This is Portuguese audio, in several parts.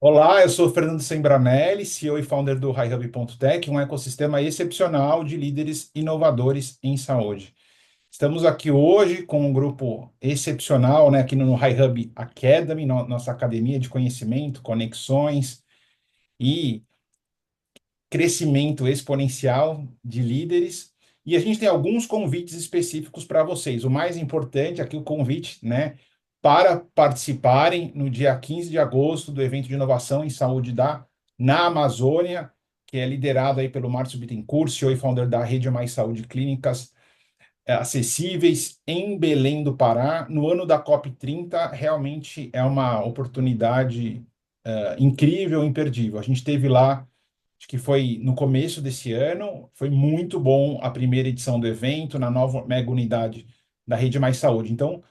Olá, eu sou Fernando Sembranelli, CEO e founder do HiHub.tech, um ecossistema excepcional de líderes inovadores em saúde. Estamos aqui hoje com um grupo excepcional, né, aqui no HiHub Academy, nossa academia de conhecimento, conexões e crescimento exponencial de líderes. E a gente tem alguns convites específicos para vocês. O mais importante aqui, o convite, né, para participarem no dia 15 de agosto do evento de inovação em saúde na Amazônia, que é liderado aí pelo Márcio Bittencourt, CEO e founder da Rede Mais Saúde Clínicas Acessíveis em Belém do Pará, no ano da COP30. Realmente é uma oportunidade incrível, imperdível. A gente esteve lá, acho que foi no começo desse ano, foi muito bom a primeira edição do evento, na nova mega unidade da Rede Mais Saúde. Então,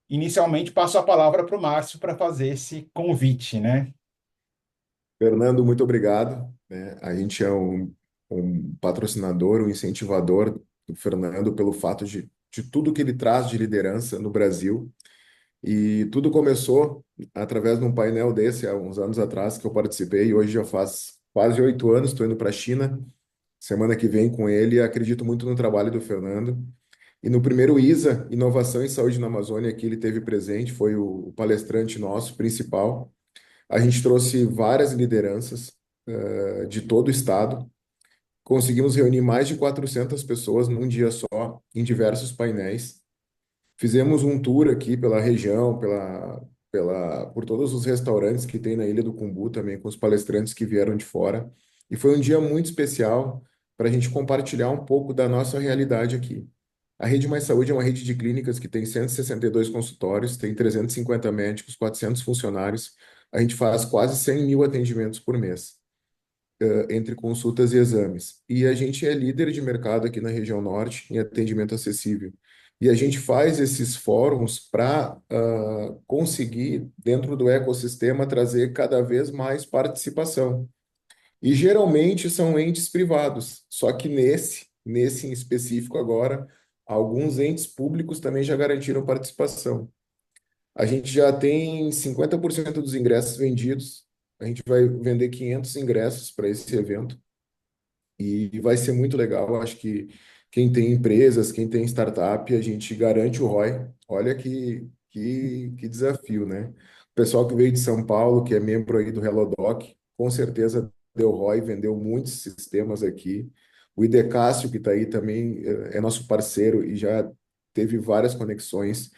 inicialmente, passo a palavra para o Márcio para fazer esse convite, né? Fernando, muito obrigado, né? A gente é um patrocinador, um incentivador do Fernando pelo fato de tudo que ele traz de liderança no Brasil. E tudo começou através de um painel desse, há uns anos atrás, que eu participei, e hoje já faz quase 8 anos, estou indo para a China, semana que vem com ele, e acredito muito no trabalho do Fernando. E no primeiro ISA, Inovação em Saúde na Amazônia, que ele teve presente, foi o palestrante nosso principal. A gente trouxe várias lideranças de todo o estado. Conseguimos reunir mais de 400 pessoas num dia só, em diversos painéis. Fizemos um tour aqui pela região, por todos os restaurantes que tem na Ilha do Cumbu também, com os palestrantes que vieram de fora. E foi um dia muito especial para a gente compartilhar um pouco da nossa realidade aqui. A Rede Mais Saúde é uma rede de clínicas que tem 162 consultórios, tem 350 médicos, 400 funcionários. A gente faz quase 100 mil atendimentos por mês, entre consultas e exames. E a gente é líder de mercado aqui na região norte em atendimento acessível. E a gente faz esses fóruns para conseguir, dentro do ecossistema, trazer cada vez mais participação. E geralmente são entes privados, só que nesse em específico agora, alguns entes públicos também já garantiram participação. A gente já tem 50% dos ingressos vendidos. A gente vai vender 500 ingressos para esse evento e vai ser muito legal. Acho que quem tem empresas, quem tem startup, a gente garante o ROI. Olha que desafio, né? O pessoal que veio de São Paulo, que é membro aí do HelloDoc, com certeza deu ROI, vendeu muitos sistemas aqui. O Idecácio, que está aí também, é nosso parceiro e já teve várias conexões.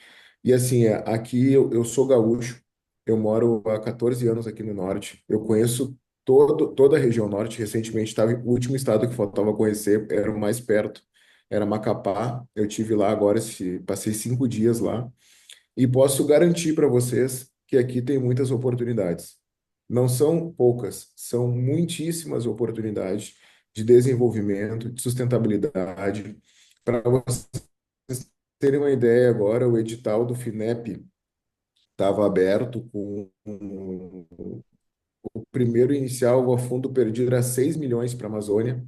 E assim, aqui eu sou gaúcho, eu moro há 14 anos aqui no norte. Eu conheço toda a região norte. Recentemente estava o último estado que faltava conhecer, era o mais perto, era Macapá. Eu tive lá agora, passei 5 dias lá e posso garantir para vocês que aqui tem muitas oportunidades. Não são poucas, são muitíssimas oportunidades de desenvolvimento, de sustentabilidade. Para vocês terem uma ideia agora, o edital do FINEP estava aberto com o primeiro inicial, o fundo perdido era 6 milhões para a Amazônia.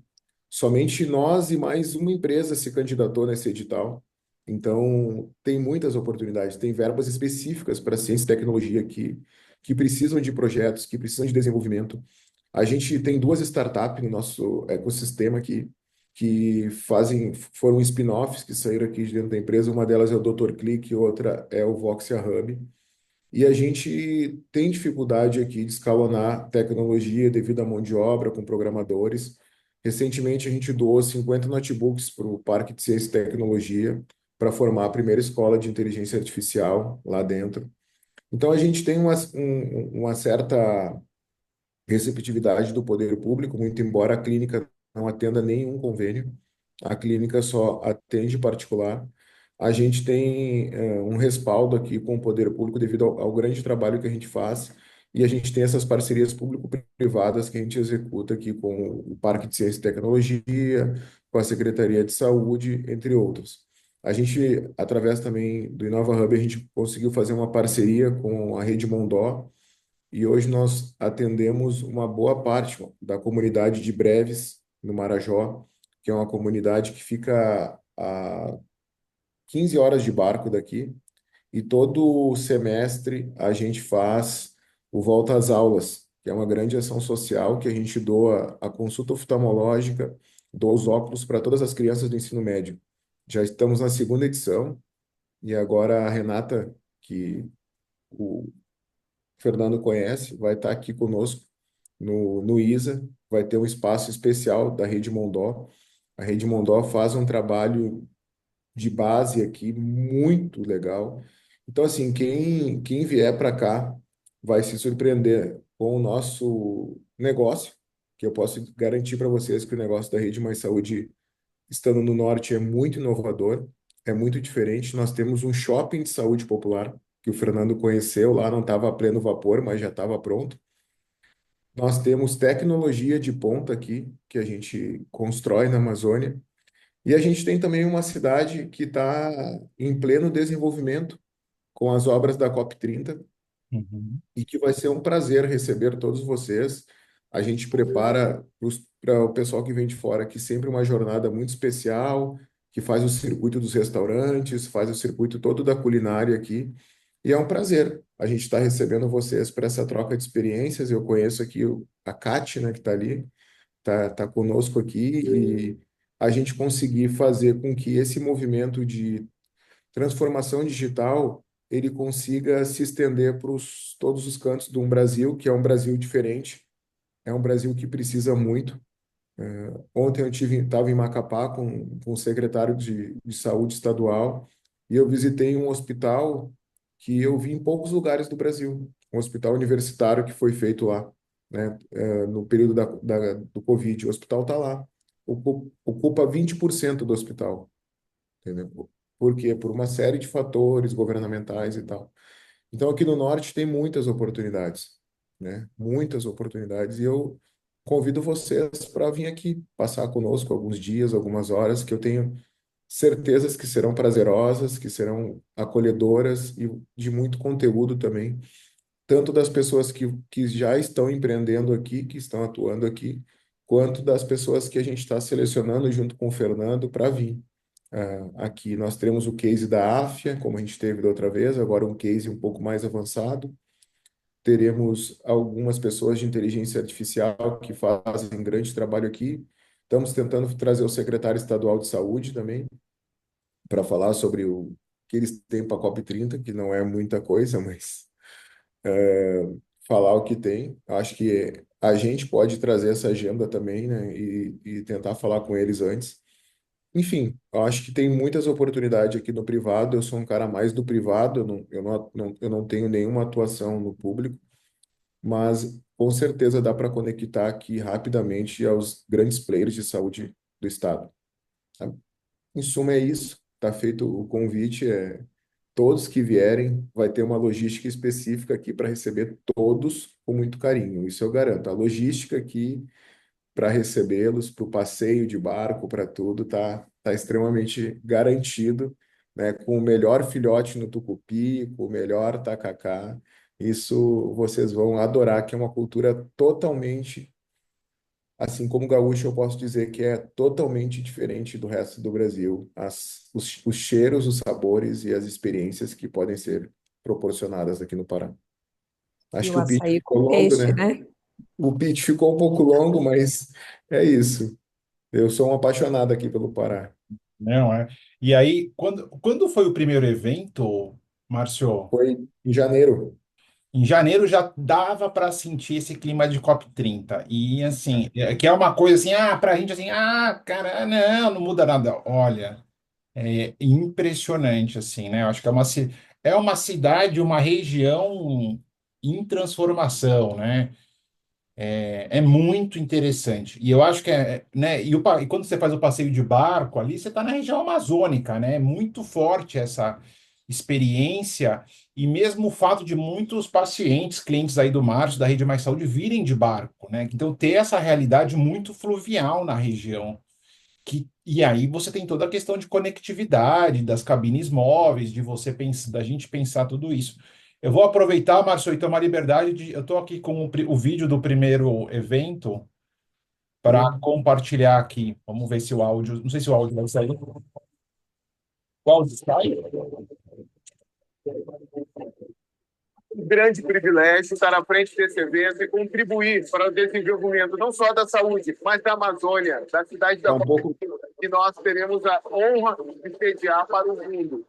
Somente nós e mais uma empresa se candidatou nesse edital. Então, tem muitas oportunidades, tem verbas específicas para ciência e tecnologia que precisam de projetos, que precisam de desenvolvimento. A gente tem duas startups no nosso ecossistema aqui foram spin-offs que saíram aqui de dentro da empresa. Uma delas é o Dr. Click, outra é o Voxia Hub. E a gente tem dificuldade aqui de escalonar tecnologia devido à mão de obra com programadores. Recentemente, a gente doou 50 notebooks para o Parque de Ciência e Tecnologia para formar a primeira escola de inteligência artificial lá dentro. Então, a gente tem uma certa receptividade do poder público, muito embora a clínica não atenda nenhum convênio, a clínica só atende particular. A gente tem um respaldo aqui com o poder público devido ao grande trabalho que a gente faz e a gente tem essas parcerias público-privadas que a gente executa aqui com o Parque de Ciência e Tecnologia, com a Secretaria de Saúde, entre outros. A gente, através também do Inova Hub, a gente conseguiu fazer uma parceria com a Rede Mondó, e hoje nós atendemos uma boa parte da comunidade de Breves, no Marajó, que é uma comunidade que fica a 15 horas de barco daqui, e todo semestre a gente faz o Volta às Aulas, que é uma grande ação social que a gente doa a consulta oftalmológica, doa os óculos para todas as crianças do ensino médio. Já estamos na segunda edição e agora a Renata, que o Fernando conhece, vai estar aqui conosco no ISA, vai ter um espaço especial da Rede Mondó. A Rede Mondó faz um trabalho de base aqui muito legal. Então, assim, quem vier para cá vai se surpreender com o nosso negócio, que eu posso garantir para vocês que o negócio da Rede Mais Saúde, estando no norte, é muito inovador, é muito diferente. Nós temos um shopping de saúde popular, que o Fernando conheceu, lá não estava a pleno vapor, mas já estava pronto. Nós temos tecnologia de ponta aqui, que a gente constrói na Amazônia. E a gente tem também uma cidade que está em pleno desenvolvimento com as obras da COP30 Uhum. e que vai ser um prazer receber todos vocês. A gente prepara para o pessoal que vem de fora aqui sempre uma jornada muito especial, que faz o circuito dos restaurantes, faz o circuito todo da culinária aqui. E é um prazer a gente estar recebendo vocês para essa troca de experiências. Eu conheço aqui a Kate, né, que está ali, tá conosco aqui, e a gente conseguir fazer com que esse movimento de transformação digital ele consiga se estender para todos os cantos de um Brasil, que é um Brasil diferente, é um Brasil que precisa muito. Ontem eu estava em Macapá com o secretário de saúde estadual e eu visitei um hospital que eu vi em poucos lugares do Brasil, um hospital universitário que foi feito lá, né, no período do Covid. O hospital está lá, ocupa 20% do hospital, entendeu? Por quê? Por uma série de fatores governamentais e tal. Então, aqui no Norte tem muitas oportunidades, né? Muitas oportunidades. E eu convido vocês para vir aqui passar conosco alguns dias, algumas horas, que eu tenho certezas que serão prazerosas, que serão acolhedoras e de muito conteúdo também, tanto das pessoas que já estão empreendendo aqui, que estão atuando aqui, quanto das pessoas que a gente está selecionando junto com o Fernando para vir. Aqui nós teremos o case da AFIA, como a gente teve da outra vez, agora um case um pouco mais avançado. Teremos algumas pessoas de inteligência artificial que fazem grande trabalho aqui. Estamos tentando trazer o secretário estadual de saúde também, para falar sobre o que eles têm para a COP30, que não é muita coisa, mas falar o que tem. Acho que a gente pode trazer essa agenda também, né, e tentar falar com eles antes. Enfim, eu acho que tem muitas oportunidades aqui no privado. Eu sou um cara mais do privado, eu não tenho nenhuma atuação no público, mas com certeza dá para conectar aqui rapidamente aos grandes players de saúde do estado. Tá? Em suma, é isso. Está feito o convite. Todos que vierem, vai ter uma logística específica aqui para receber todos com muito carinho. Isso eu garanto. A logística aqui para recebê-los, para o passeio de barco, para tudo, tá extremamente garantido, né? Com o melhor filhote no tucupi, com o melhor tacacá. Isso vocês vão adorar, que é uma cultura totalmente, assim como gaúcho, eu posso dizer que é totalmente diferente do resto do Brasil. Os cheiros, os sabores e as experiências que podem ser proporcionadas aqui no Pará. E Acho o que o pitch açaí com ficou longo, peixe, né? né? O pitch ficou um pouco longo, mas é isso. Eu sou um apaixonado aqui pelo Pará. Não é? E aí, quando foi o primeiro evento, Márcio? Foi em janeiro. Em janeiro já dava para sentir esse clima de COP30. E assim, que é uma coisa assim, pra gente assim, cara, não muda nada. Olha, é impressionante assim, né? Eu acho que é uma cidade, uma região em transformação, né? É muito interessante. E eu acho que né? E quando você faz o passeio de barco ali, você está na região amazônica, né? É muito forte essa experiência. E mesmo o fato de muitos pacientes, clientes aí do Márcio, da Rede Mais Saúde, virem de barco, né? Então, ter essa realidade muito fluvial na região. E aí você tem toda a questão de conectividade, das cabines móveis, de você pensar, da gente pensar tudo isso. Eu vou aproveitar, Márcio, e tomar liberdade de. Eu estou aqui com o vídeo do primeiro evento para Sim. compartilhar aqui. Vamos ver se o áudio. Não sei se o áudio vai sair. O áudio sai? Um grande privilégio estar à frente desse evento e contribuir para o desenvolvimento não só da saúde, mas da Amazônia, da cidade da que nós teremos a honra de sediar para o mundo.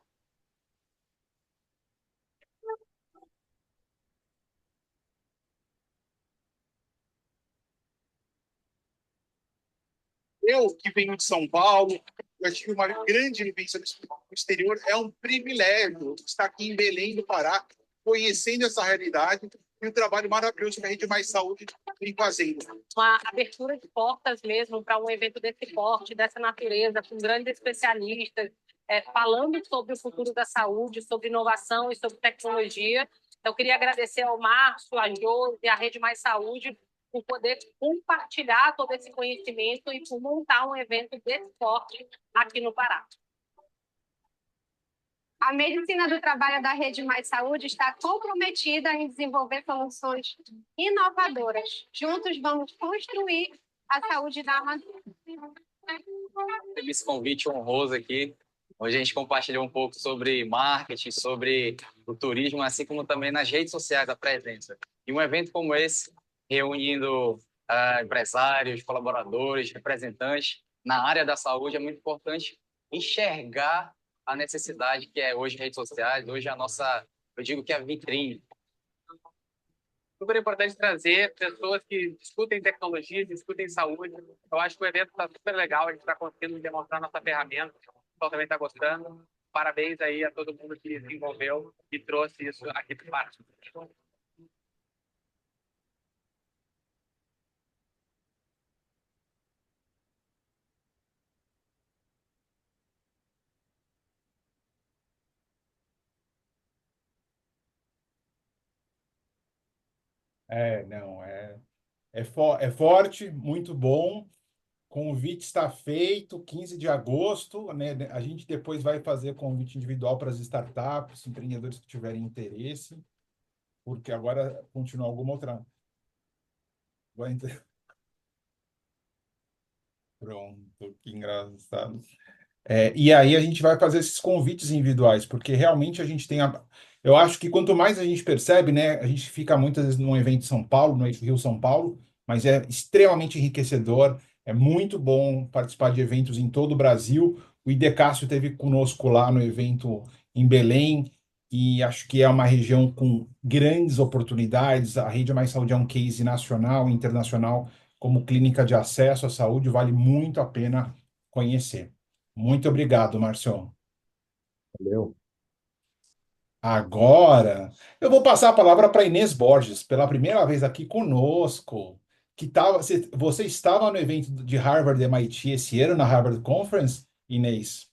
Eu, que venho de São Paulo, eu tive uma grande vivência no exterior, é um privilégio estar aqui em Belém do Pará, conhecendo essa realidade e o trabalho maravilhoso que a Rede Mais Saúde vem fazendo. Uma abertura de portas mesmo para um evento desse porte, dessa natureza, com grandes especialistas, falando sobre o futuro da saúde, sobre inovação e sobre tecnologia. Então, eu queria agradecer ao Márcio, a Josi e à Rede Mais Saúde por poder compartilhar todo esse conhecimento e por montar um evento desse porte aqui no Pará. A medicina do trabalho da Rede Mais Saúde está comprometida em desenvolver soluções inovadoras. Juntos vamos construir a saúde da Amazônia. Teve esse convite honroso aqui. Hoje a gente compartilhou um pouco sobre marketing, sobre o turismo, assim como também nas redes sociais a presença. E um evento como esse, reunindo empresários, colaboradores, representantes na área da saúde, é muito importante enxergar a necessidade que é hoje redes sociais, hoje a nossa, eu digo que é a vitrine. Super importante trazer pessoas que discutem tecnologia, discutem saúde. Eu acho que o evento está super legal, a gente está conseguindo demonstrar nossa ferramenta, o pessoal também está gostando. Parabéns aí a todo mundo que se envolveu e trouxe isso aqui para o Pará. Não, é forte, muito bom. Convite está feito, 15 de agosto, né? A gente depois vai fazer convite individual para as startups, empreendedores que tiverem interesse, porque agora continua alguma outra. Pronto, que engraçado. E aí a gente vai fazer esses convites individuais, porque realmente a gente tem eu acho que quanto mais a gente percebe, né, a gente fica muitas vezes num evento em São Paulo, no Eixo Rio-São Paulo, mas é extremamente enriquecedor, é muito bom participar de eventos em todo o Brasil. O Idecássio esteve conosco lá no evento em Belém, e acho que é uma região com grandes oportunidades. A Rede Mais Saúde é um case nacional e internacional como clínica de acesso à saúde, vale muito a pena conhecer. Muito obrigado, Márcio. Valeu. Agora, eu vou passar a palavra para Inês Borges, pela primeira vez aqui conosco. Você estava no evento de Harvard MIT esse ano, na Harvard Conference, Inês?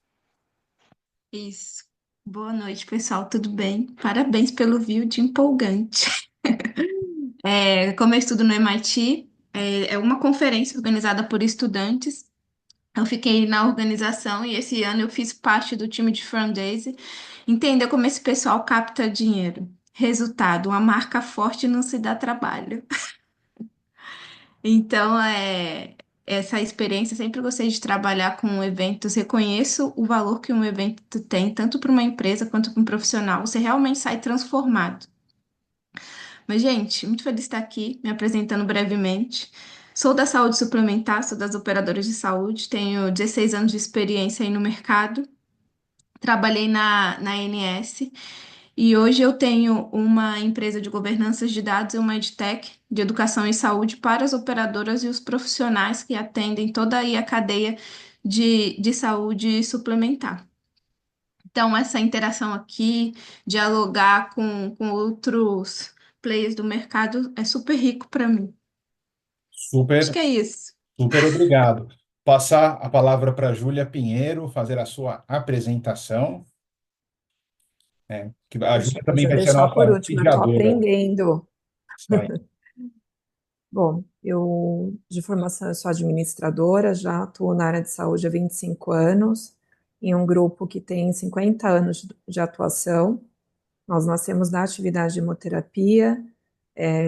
Isso. Boa noite, pessoal. Tudo bem? Parabéns pelo vídeo empolgante. Como eu estudo no MIT, é uma conferência organizada por estudantes. Eu fiquei na organização e esse ano eu fiz parte do time de fundraising. Entender como esse pessoal capta dinheiro. Resultado, uma marca forte não se dá trabalho. Então, essa experiência, sempre gostei de trabalhar com eventos, reconheço o valor que um evento tem, tanto para uma empresa quanto para um profissional, você realmente sai transformado. Mas, gente, muito feliz de estar aqui, me apresentando brevemente. Sou da saúde suplementar, sou das operadoras de saúde, tenho 16 anos de experiência aí no mercado, trabalhei na ANS. E hoje eu tenho uma empresa de governança de dados e uma edtech de educação e saúde para as operadoras e os profissionais que atendem toda aí a cadeia de saúde suplementar. Então, essa interação aqui, dialogar com outros players do mercado é super rico para mim. Acho que Super, é isso. super obrigado. Passar a palavra para a Júlia Pinheiro, fazer a sua apresentação. Que a Deixa, Júlia também deixa eu vai ser a deixar por nossa último, eu estou mediadora. aprendendo. Isso aí. Bom, eu de formação eu sou administradora, já atuo na área de saúde há 25 anos, em um grupo que tem 50 anos de atuação. Nós nascemos na atividade de hemoterapia,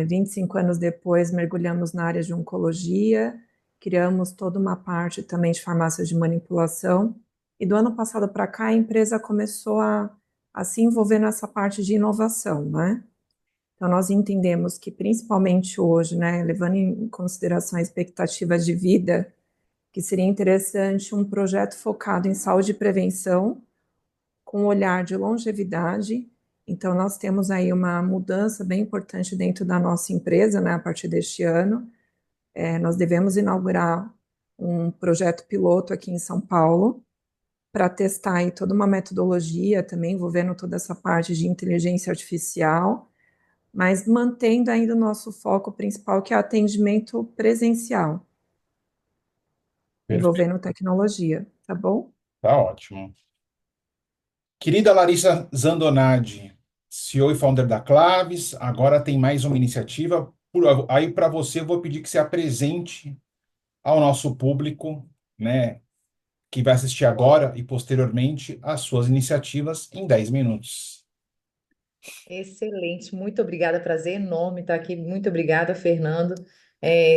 25 anos depois mergulhamos na área de oncologia, criamos toda uma parte também de farmácia de manipulação, e do ano passado para cá a empresa começou a se envolver nessa parte de inovação, né? Então, nós entendemos que, principalmente hoje, né, levando em consideração a expectativa de vida, que seria interessante um projeto focado em saúde e prevenção, com um olhar de longevidade. Então, nós temos aí uma mudança bem importante dentro da nossa empresa, né, a partir deste ano. Nós devemos inaugurar um projeto piloto aqui em São Paulo, para testar aí toda uma metodologia também envolvendo toda essa parte de inteligência artificial, mas mantendo ainda o nosso foco principal, que é atendimento presencial, Perfeito, envolvendo tecnologia, tá bom? tá ótimo. Querida Larissa Zandonadi, CEO e founder da Claves, agora tem mais uma iniciativa. Aí, para você, eu vou pedir que você apresente ao nosso público, né, que vai assistir agora e posteriormente as suas iniciativas em 10 minutos. Excelente, muito obrigada, prazer enorme estar aqui. Muito obrigada, Fernando.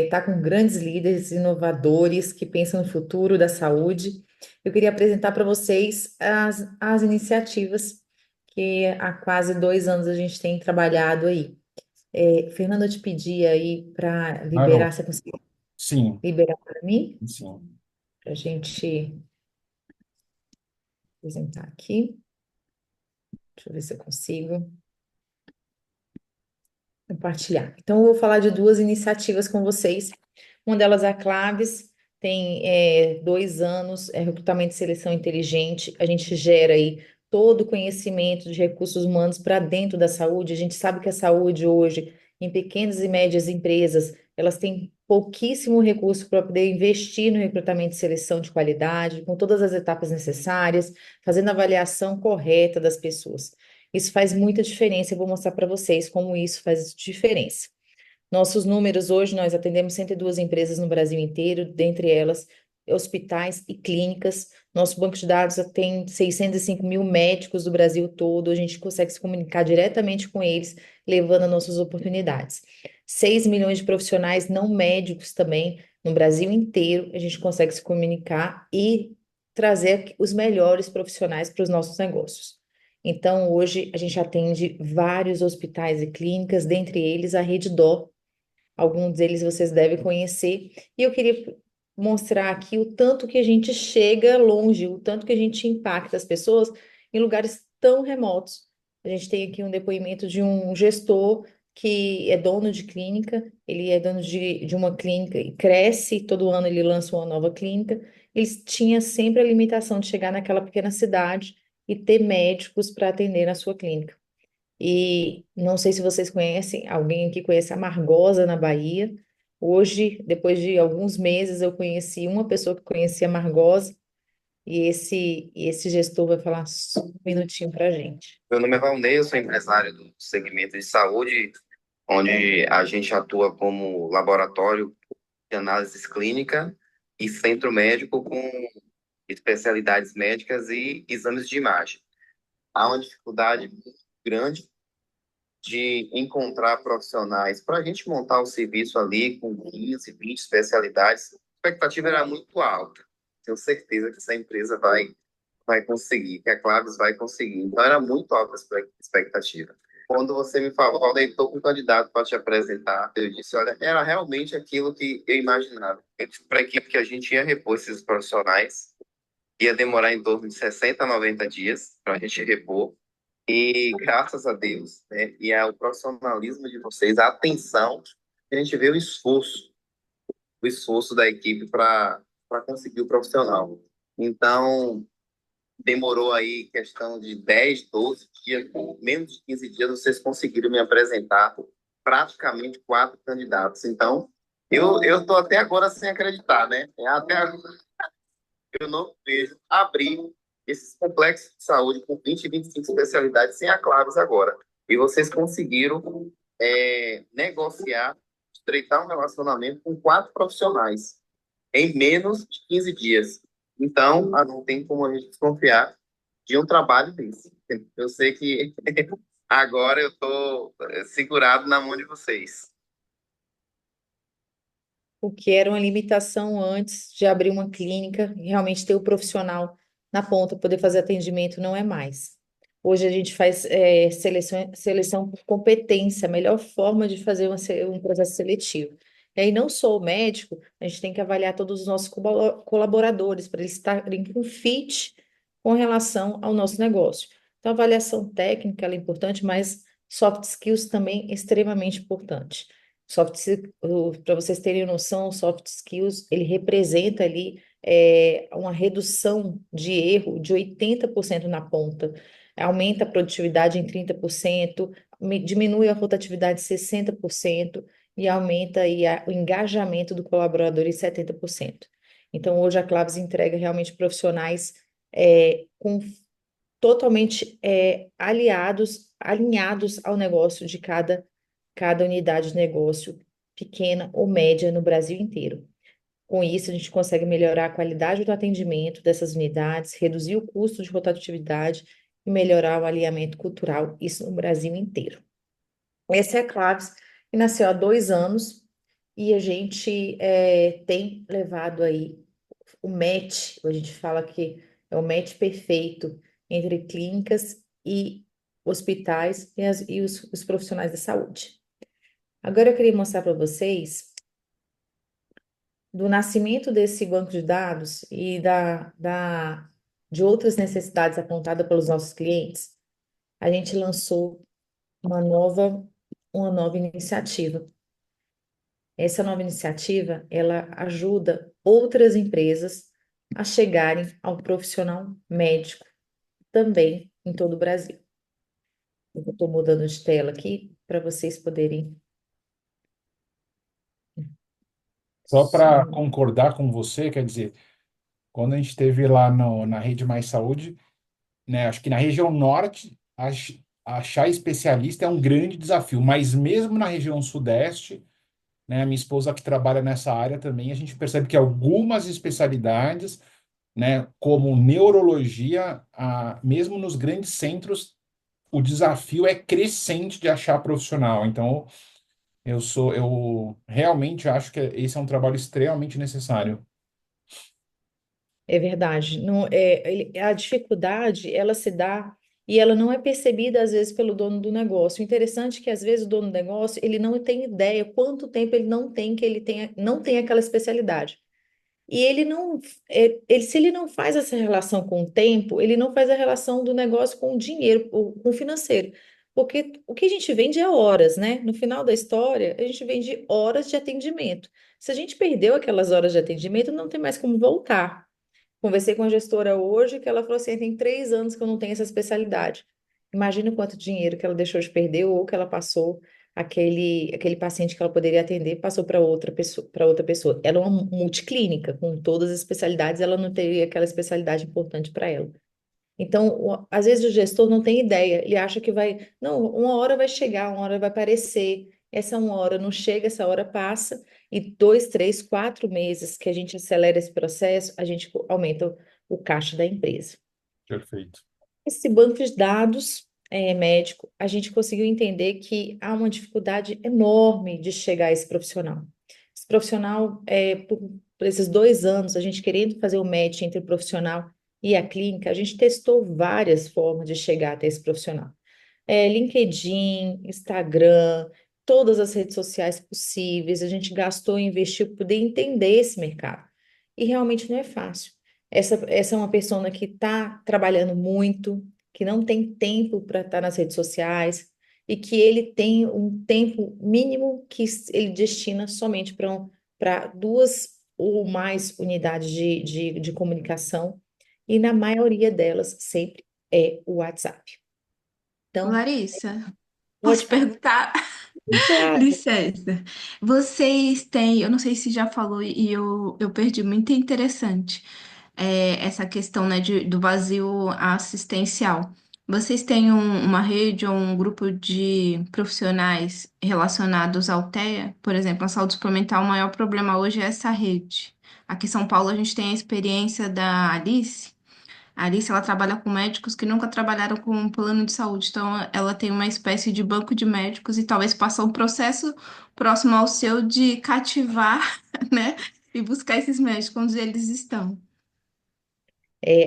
Tá com grandes líderes inovadores que pensam no futuro da saúde. Eu queria apresentar para vocês as iniciativas que há quase 2 anos a gente tem trabalhado aí. Fernando, eu te pedi aí para liberar, Claro, você consegue sim, liberar para mim? sim. Para a gente apresentar aqui. Deixa eu ver se eu consigo compartilhar. Então, eu vou falar de duas iniciativas com vocês. Uma delas é a Claves, tem 2 anos, é recrutamento e seleção inteligente. A gente gera aí todo o conhecimento de recursos humanos para dentro da saúde. A gente sabe que a saúde hoje, em pequenas e médias empresas, elas têm pouquíssimo recurso para poder investir no recrutamento e seleção de qualidade, com todas as etapas necessárias, fazendo a avaliação correta das pessoas. Isso faz muita diferença. Eu vou mostrar para vocês como isso faz diferença. Nossos números hoje, nós atendemos 102 empresas no Brasil inteiro, dentre elas hospitais e clínicas. Nosso banco de dados tem 605 mil médicos do Brasil todo. A gente consegue se comunicar diretamente com eles, levando as nossas oportunidades. 6 milhões de profissionais não médicos também no Brasil inteiro. A gente consegue se comunicar e trazer os melhores profissionais para os nossos negócios. Então, hoje, a gente atende vários hospitais e clínicas, dentre eles a Rede Dó. Alguns deles vocês devem conhecer. E eu queria mostrar aqui o tanto que a gente chega longe, o tanto que a gente impacta as pessoas em lugares tão remotos. A gente tem aqui um depoimento de um gestor que é dono de clínica, ele é dono de uma clínica e cresce, todo ano ele lança uma nova clínica. Ele tinha sempre a limitação de chegar naquela pequena cidade e ter médicos para atender na sua clínica. E não sei se vocês conhecem, alguém aqui conhece a Margosa na Bahia. Hoje, depois de alguns meses, eu conheci uma pessoa que conhecia a Margosa e esse gestor vai falar só um minutinho para a gente. Meu nome é Valnei, eu sou empresário do segmento de saúde, onde a gente atua como laboratório de análises clínica e centro médico com especialidades médicas e exames de imagem. Há uma dificuldade muito grande de encontrar profissionais para a gente montar o serviço ali com 15, 20 especialidades. A expectativa era muito alta. Tenho certeza que essa empresa vai conseguir, que a Claves vai conseguir. Então, era muito alta a expectativa. Quando você me falou, Valdeir, estou com um candidato para te apresentar, eu disse, olha, era realmente aquilo que eu imaginava. Para a equipe que a gente ia repor esses profissionais, ia demorar em torno de 60 a 90 dias para a gente repor. E graças a Deus, né, e ao profissionalismo de vocês, a atenção, a gente vê o esforço da equipe para conseguir o profissional. Então, demorou aí questão de 10, 12 dias, menos de 15 dias, vocês conseguiram me apresentar praticamente 4 candidatos. Então, eu estou até agora sem acreditar, né? Até agora eu não vejo abrir esses complexos de saúde com 20 e 25 especialidades sem a Claves agora. E vocês conseguiram negociar, estreitar um relacionamento com 4 profissionais em menos de 15 dias. Então, não tem como a gente desconfiar de um trabalho desse. Eu sei que agora eu estou segurado na mão de vocês. O que era uma limitação antes de abrir uma clínica, realmente ter o profissional na ponta, poder fazer atendimento, não é mais. Hoje a gente faz seleção por competência, a melhor forma de fazer um processo seletivo. E aí, não só o médico, a gente tem que avaliar todos os nossos colaboradores para eles estarem com fit com relação ao nosso negócio. Então, a avaliação técnica ela é importante, mas soft skills também é extremamente importante. Para vocês terem noção, o soft skills, ele representa ali uma redução de erro de 80% na ponta, aumenta a produtividade em 30%, diminui a rotatividade em 60% e aumenta aí o engajamento do colaborador em 70%. Então, hoje a Claves entrega realmente profissionais com totalmente alinhados ao negócio de cada unidade de negócio, pequena ou média, no Brasil inteiro. Com isso, a gente consegue melhorar a qualidade do atendimento dessas unidades, reduzir o custo de rotatividade e melhorar o alinhamento cultural, isso no Brasil inteiro. Essa é a Claves, que nasceu há 2 anos e a gente tem levado aí o match, a gente fala que é o match perfeito entre clínicas e hospitais e os profissionais da saúde. Agora eu queria mostrar para vocês do nascimento desse banco de dados e de outras necessidades apontadas pelos nossos clientes, a gente lançou uma nova iniciativa. Essa nova iniciativa, ela ajuda outras empresas a chegarem ao profissional médico também em todo o Brasil. Eu estou mudando de tela aqui para vocês poderem. Só para concordar com você, quer dizer, quando a gente esteve lá na Rede Mais Saúde, né, acho que na região norte, achar especialista é um grande desafio, mas mesmo na região sudeste, né, a minha esposa que trabalha nessa área também, a gente percebe que algumas especialidades, né, como neurologia, mesmo nos grandes centros, o desafio é crescente de achar profissional. Então, eu realmente acho que esse é um trabalho extremamente necessário. É verdade. Não, a dificuldade, ela se dá e ela não é percebida, às vezes, pelo dono do negócio. O interessante é que, às vezes, o dono do negócio, ele não tem ideia quanto tempo ele não tem que não tem aquela especialidade. E ele não, se ele não faz essa relação com o tempo, ele não faz a relação do negócio com o dinheiro, com o financeiro. Porque o que a gente vende é horas, né? No final da história, a gente vende horas de atendimento. Se a gente perdeu aquelas horas de atendimento, não tem mais como voltar. Conversei com a gestora hoje, que ela falou assim, tem 3 anos que eu não tenho essa especialidade. Imagina o quanto dinheiro que ela deixou de perder ou que ela passou aquele paciente que ela poderia atender, passou para outra pessoa. Ela é uma multiclínica, com todas as especialidades, ela não teria aquela especialidade importante para ela. Então, às vezes o gestor não tem ideia, ele acha que não, uma hora vai chegar, uma hora vai aparecer, essa uma hora não chega, essa hora passa, e 2, 3, 4 meses que a gente acelera esse processo, a gente aumenta o caixa da empresa. Perfeito. Esse banco de dados médico, a gente conseguiu entender que há uma dificuldade enorme de chegar a esse profissional. Esse profissional, por esses 2 anos, a gente querendo fazer o match entre o profissional e a clínica, a gente testou várias formas de chegar até esse profissional. LinkedIn, Instagram, todas as redes sociais possíveis, a gente gastou e investiu para poder entender esse mercado. E realmente não é fácil. Essa é uma pessoa que está trabalhando muito, que não tem tempo para estar nas redes sociais e que ele tem um tempo mínimo que ele destina somente para 2 ou mais unidades de comunicação e na maioria delas sempre é o WhatsApp. Então, Larissa, pode posso perguntar? falar. Licença. Vocês têm, eu não sei se já falou e eu perdi, muito interessante essa questão, né, do vazio assistencial. Vocês têm uma rede ou um grupo de profissionais relacionados ao TEA? Por exemplo, na saúde suplementar, o maior problema hoje é essa rede. Aqui em São Paulo, a gente tem a experiência da Alice. A Alice, ela trabalha com médicos que nunca trabalharam com um plano de saúde, então ela tem uma espécie de banco de médicos e talvez passar um processo próximo ao seu de cativar, né, e buscar esses médicos onde eles estão.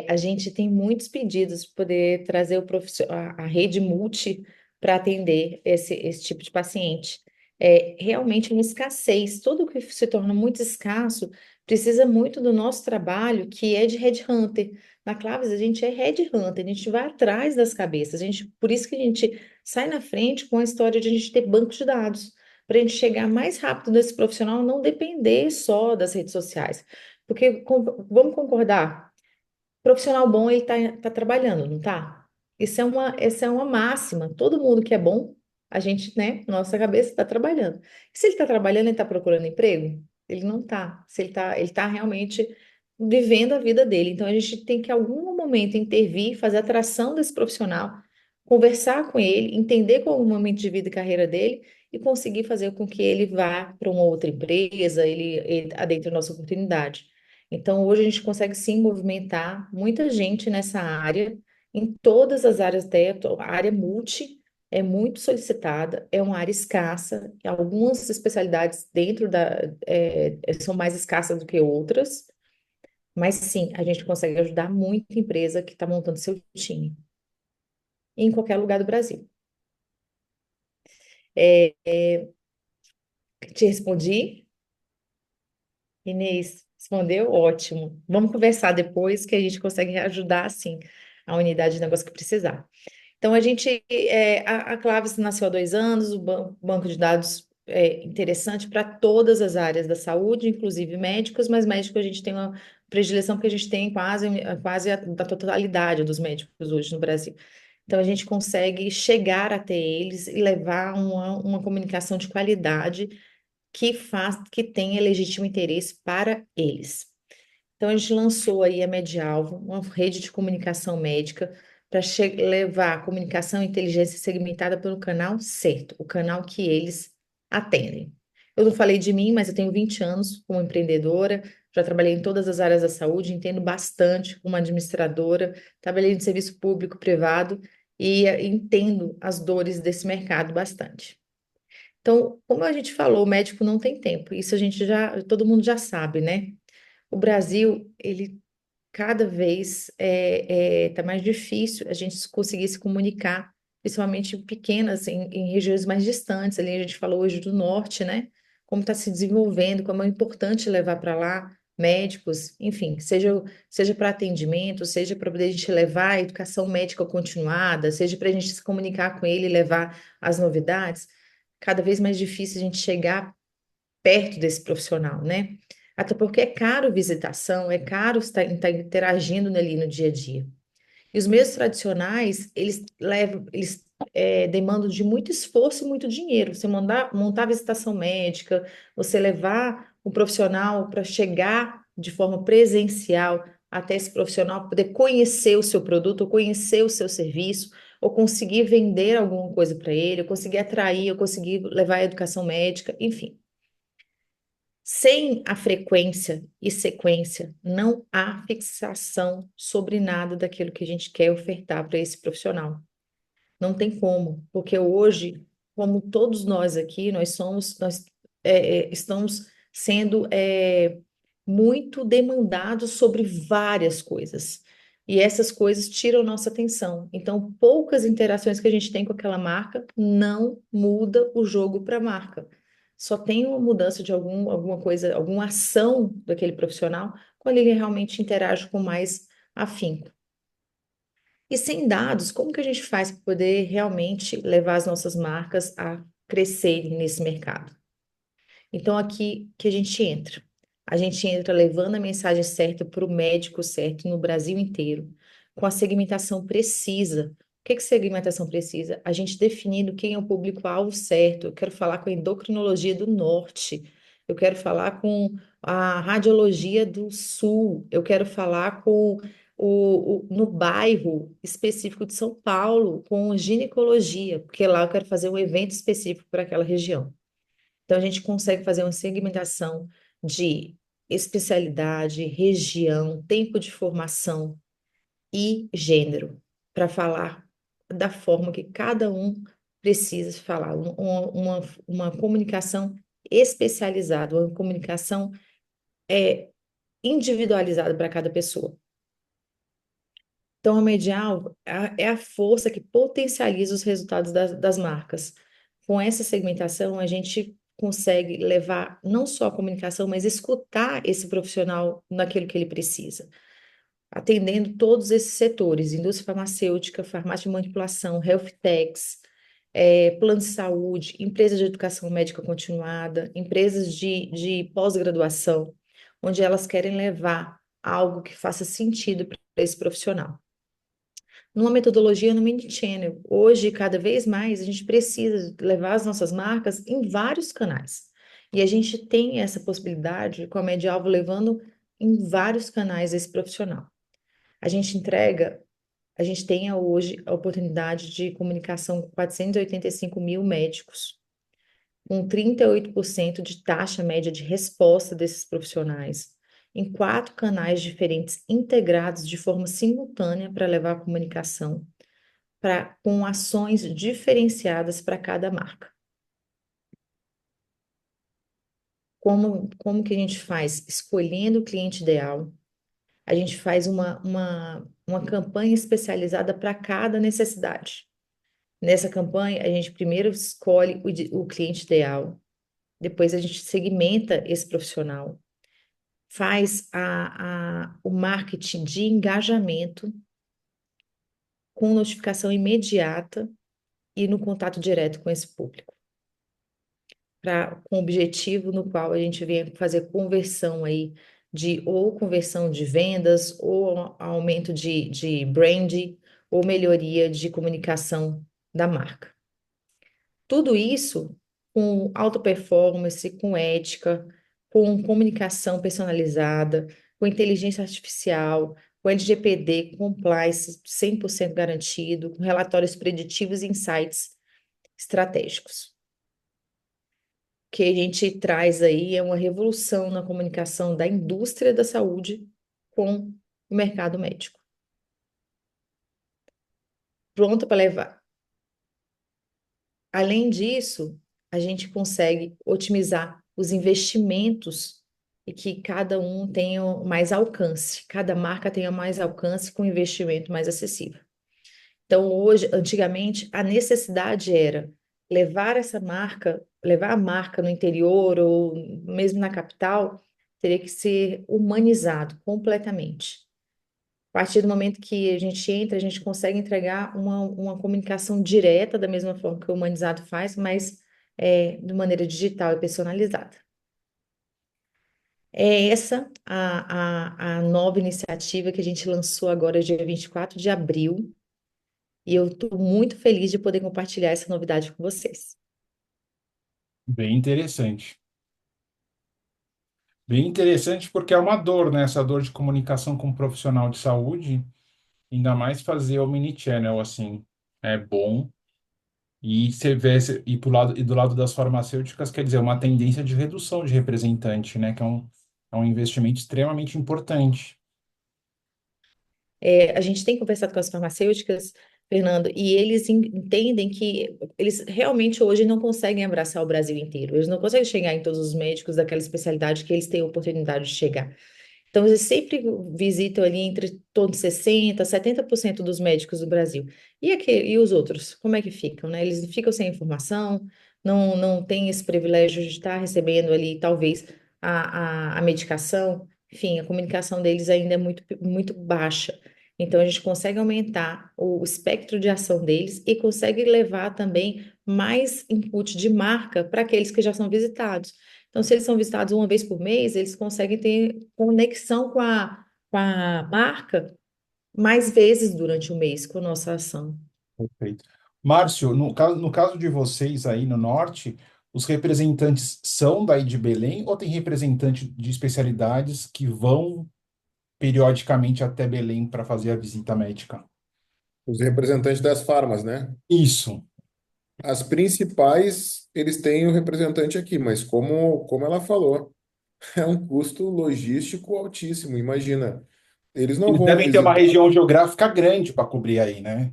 A gente tem muitos pedidos para poder trazer a rede multi para atender esse tipo de paciente. É realmente uma escassez. Tudo que se torna muito escasso precisa muito do nosso trabalho, que é de headhunter. Na Claves, a gente é headhunter, a gente vai atrás das cabeças. Por isso que a gente sai na frente com a história de a gente ter banco de dados, para a gente chegar mais rápido nesse profissional, não depender só das redes sociais. Porque, vamos concordar, profissional bom, ele tá trabalhando, não tá? Essa é uma máxima. Todo mundo que é bom, a gente, né, nossa cabeça está trabalhando. E se ele está trabalhando, ele está procurando emprego? Ele não tá. Se ele tá realmente vivendo a vida dele. Então, a gente tem que, em algum momento, intervir, fazer a atração desse profissional, conversar com ele, entender qual é o momento de vida e carreira dele e conseguir fazer com que ele vá para uma outra empresa, ele adentre a nossa oportunidade. Então, hoje a gente consegue sim movimentar muita gente nessa área, em todas as áreas a área multi é muito solicitada, é uma área escassa, algumas especialidades dentro são mais escassas do que outras, mas sim, a gente consegue ajudar muita empresa que está montando seu time, em qualquer lugar do Brasil. É, te respondi, Inês? Respondeu? Ótimo. Vamos conversar depois que a gente consegue ajudar, sim, a unidade de negócio que precisar. Então, a Claves nasceu há 2 anos, o banco de dados é interessante para todas as áreas da saúde, inclusive médicos, mas médicos a gente tem uma predileção porque a gente tem quase a totalidade dos médicos hoje no Brasil. Então, a gente consegue chegar até eles e levar uma comunicação de qualidade que tenha legítimo interesse para eles. Então, a gente lançou aí a Medialvo, uma rede de comunicação médica, para levar a comunicação e inteligência segmentada pelo canal certo, o canal que eles atendem. Eu não falei de mim, mas eu tenho 20 anos como empreendedora, já trabalhei em todas as áreas da saúde, entendo bastante como administradora, trabalhei no serviço público, privado, e entendo as dores desse mercado bastante. Então, como a gente falou, o médico não tem tempo, isso todo mundo já sabe, né? O Brasil, ele cada vez tá mais difícil a gente conseguir se comunicar, principalmente em pequenas, em regiões mais distantes. Ali a gente falou hoje do norte, né? Como está se desenvolvendo, como é importante levar para lá médicos, enfim, seja para atendimento, seja para poder a gente levar a educação médica continuada, seja para a gente se comunicar com ele e levar as novidades. Cada vez mais difícil a gente chegar perto desse profissional, né? Até porque é caro visitação, é caro estar interagindo ali no dia a dia. E os meios tradicionais, eles demandam de muito esforço e muito dinheiro. Você montar a visitação médica, você levar o profissional para chegar de forma presencial até esse profissional poder conhecer o seu produto, ou conhecer o seu serviço, ou conseguir vender alguma coisa para ele, ou conseguir atrair, ou conseguir levar a educação médica, enfim. Sem a frequência e sequência, não há fixação sobre nada daquilo que a gente quer ofertar para esse profissional. Não tem como, porque hoje, como todos nós aqui, estamos sendo muito demandados sobre várias coisas. E essas coisas tiram nossa atenção. Então, poucas interações que a gente tem com aquela marca não muda o jogo para a marca. Só tem uma mudança de alguma coisa, alguma ação daquele profissional quando ele realmente interage com mais afinco. E sem dados, como que a gente faz para poder realmente levar as nossas marcas a crescerem nesse mercado? Então, aqui que a gente entra. A gente entra levando a mensagem certa para o médico certo no Brasil inteiro, com a segmentação precisa. O que é segmentação precisa? A gente definindo quem é o público-alvo certo. Eu quero falar com a endocrinologia do norte, eu quero falar com a radiologia do sul, eu quero falar com no bairro específico de São Paulo, com ginecologia, porque lá eu quero fazer um evento específico para aquela região. Então, a gente consegue fazer uma segmentação de especialidade, região, tempo de formação e gênero, para falar da forma que cada um precisa falar, uma comunicação especializada, uma comunicação individualizada para cada pessoa. Então, a Medial é a força que potencializa os resultados das marcas. Com essa segmentação, a gente consegue levar não só a comunicação, mas escutar esse profissional naquilo que ele precisa, atendendo todos esses setores: indústria farmacêutica, farmácia de manipulação, health techs, plano de saúde, empresas de educação médica continuada, empresas de pós-graduação, onde elas querem levar algo que faça sentido para esse profissional. Numa metodologia no mini channel. Hoje, cada vez mais, a gente precisa levar as nossas marcas em vários canais. E a gente tem essa possibilidade com a Medialvo levando em vários canais esse profissional. A gente entrega, a gente tem hoje a oportunidade de comunicação com 485 mil médicos, com 38% de taxa média de resposta desses profissionais, em 4 canais diferentes integrados de forma simultânea para levar a comunicação, com ações diferenciadas para cada marca. Como que a gente faz? Escolhendo o cliente ideal, a gente faz uma campanha especializada para cada necessidade. Nessa campanha, a gente primeiro escolhe o cliente ideal, depois a gente segmenta esse profissional, faz o marketing de engajamento com notificação imediata e no contato direto com esse público, com o objetivo no qual a gente vem fazer conversão aí ou conversão de vendas, ou aumento de brand, ou melhoria de comunicação da marca. Tudo isso com alta performance, com ética, com comunicação personalizada, com inteligência artificial, com LGPD, compliance 100% garantido, com relatórios preditivos e insights estratégicos. O que a gente traz aí é uma revolução na comunicação da indústria da saúde com o mercado médico. Pronto para levar. Além disso, a gente consegue otimizar os investimentos e que cada um tenha mais alcance, cada marca tenha mais alcance com investimento mais acessível. Então, hoje, antigamente, a necessidade era levar a marca no interior ou mesmo na capital, teria que ser humanizado completamente. A partir do momento que a gente entra, a gente consegue entregar uma comunicação direta, da mesma forma que o humanizado faz, mas de maneira digital e personalizada. É essa a nova iniciativa que a gente lançou agora, dia 24 de abril, e eu estou muito feliz de poder compartilhar essa novidade com vocês. Bem interessante. Bem interessante porque é uma dor, né? Essa dor de comunicação com um profissional de saúde, ainda mais fazer o mini channel assim, é bom. E você vê, e do lado das farmacêuticas, quer dizer, uma tendência de redução de representante, né? Que é um investimento extremamente importante. A gente tem conversado com as farmacêuticas, Fernando, e eles entendem que eles realmente hoje não conseguem abraçar o Brasil inteiro. Eles não conseguem chegar em todos os médicos daquela especialidade que eles têm a oportunidade de chegar. Então, eles sempre visitam ali entre torno de 60%, 70% dos médicos do Brasil. E os outros, como é que ficam, né? Eles ficam sem informação, não têm esse privilégio de estar recebendo ali, talvez, a medicação. Enfim, a comunicação deles ainda é muito, muito baixa. Então, a gente consegue aumentar o espectro de ação deles e consegue levar também mais input de marca para aqueles que já são visitados. Então, se eles são visitados uma vez por mês, eles conseguem ter conexão com a marca mais vezes durante o mês com a nossa ação. Perfeito. Márcio, no caso de vocês aí no norte, os representantes são daí de Belém ou tem representante de especialidades que vão periodicamente até Belém para fazer a visita médica? Os representantes das farmas, né? Isso. As principais, eles têm o representante aqui, mas como ela falou, é um custo logístico altíssimo. Imagina, eles não Eles vão devem ter uma visitar. região geográfica grande para cobrir aí, né?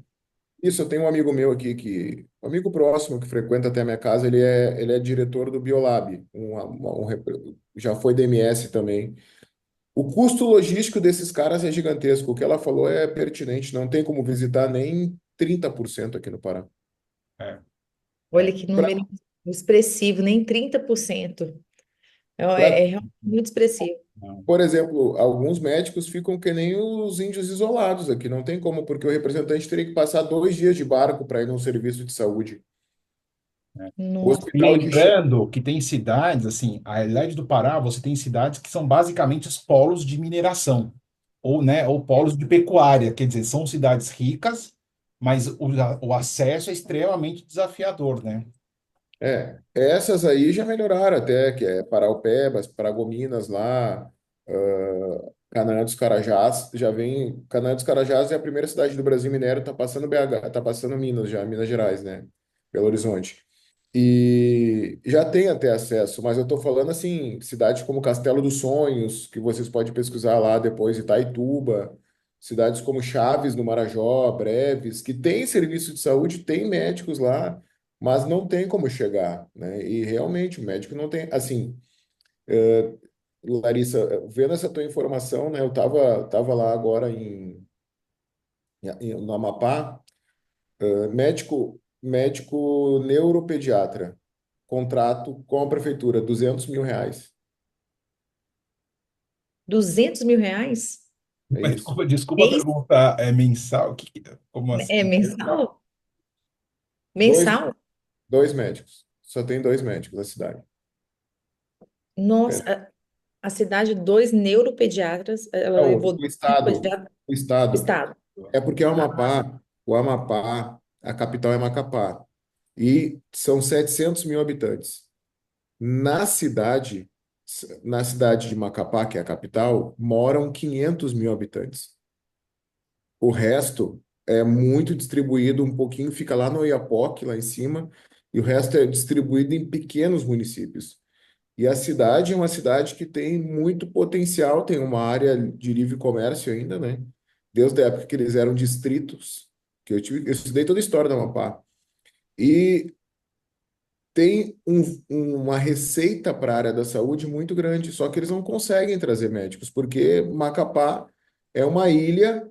Isso, eu tenho um amigo meu aqui, um amigo próximo que frequenta até a minha casa, ele é diretor do Biolab, já foi DMS também. O custo logístico desses caras é gigantesco. O que ela falou é pertinente. Não tem como visitar nem 30% aqui no Pará. É, Olha é. que número expressivo, nem 30%. Pra, É realmente muito expressivo. Não. por exemplo, alguns médicos ficam que nem os índios isolados aqui. Não tem como, porque o representante teria que passar 2 dias de barco para ir num serviço de saúde. O Nossa, hospital de Lembrando que tem cidades, assim, a realidade do Pará, você tem cidades que são basicamente os polos de mineração, ou, né, ou polos de pecuária, quer dizer, são cidades ricas, mas o acesso é extremamente desafiador, né? Essas aí já melhoraram até, que é Paraupebas, Paragominas lá, Canaã dos Carajás, já vem, Canaã dos Carajás é a primeira cidade do Brasil minério, tá passando BH, tá passando Minas já, Minas Gerais, né? Belo Horizonte. E já tem até acesso, mas eu tô falando assim, cidades como Castelo dos Sonhos, que vocês podem pesquisar lá depois, Itaituba, cidades como Chaves, no Marajó, Breves, que tem serviço de saúde, tem médicos lá, mas não tem como chegar, né? E realmente o médico não tem, assim, Larissa, vendo essa tua informação, né? Eu tava lá agora no Amapá, médico neuropediatra, contrato com a prefeitura, R$ 200.000. 200 mil reais? É Mas isso. desculpa a Mês? pergunta, é mensal? Como É assim? mensal? Dois, Mensal? dois médicos. Só tem dois médicos na cidade. Nossa, É, a cidade, dois neuropediatras, é ela o, levou o dois estado, pediatras o do estado. estado. É porque Ah, O Amapá, a capital é Macapá, e são 700 mil habitantes. Na cidade, na cidade de Macapá, que é a capital, moram 500 mil habitantes. O resto é muito distribuído, um pouquinho fica lá no Oiapoque, lá em cima, e o resto é distribuído em pequenos municípios. E a cidade é uma cidade que tem muito potencial, tem uma área de livre comércio ainda, né? Desde a época que eles eram distritos, eu estudei toda a história da Amapá. E tem uma receita para a área da saúde muito grande, só que eles não conseguem trazer médicos, porque Macapá é uma ilha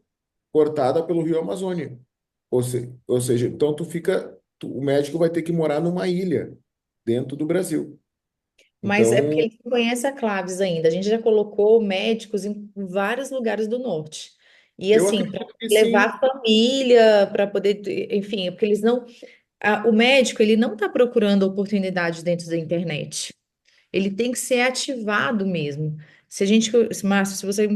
cortada pelo Rio Amazônia. Ou seja, então o médico vai ter que morar numa ilha dentro do Brasil. mas é porque Então, ele não conhece a Claves ainda. A gente já colocou médicos em vários lugares do norte. E eu assim, para acredito que levar sim. a família, para poder, enfim, é porque eles não. O médico, ele não está procurando oportunidades dentro da internet. Ele tem que ser ativado mesmo. Se a gente, Márcio, se você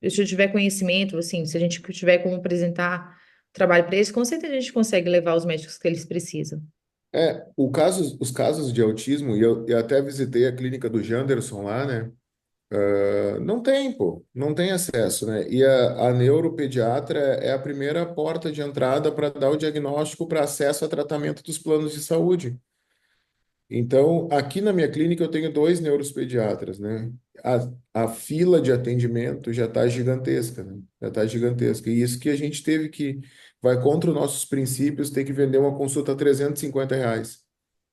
se eu tiver conhecimento, assim, se a gente tiver como apresentar trabalho para eles, com certeza a gente consegue levar os médicos que eles precisam. Os casos de autismo, e eu até visitei a clínica do Janderson lá, né? Não tem, pô, não tem acesso, né? E a neuropediatra é a primeira porta de entrada para dar o diagnóstico para acesso a tratamento dos planos de saúde. Então, aqui na minha clínica eu tenho dois neuropediatras, né? A fila de atendimento já está gigantesca, né? Já está gigantesca. E isso que a gente teve que, vai contra os nossos princípios, ter que vender uma consulta a R$ 350.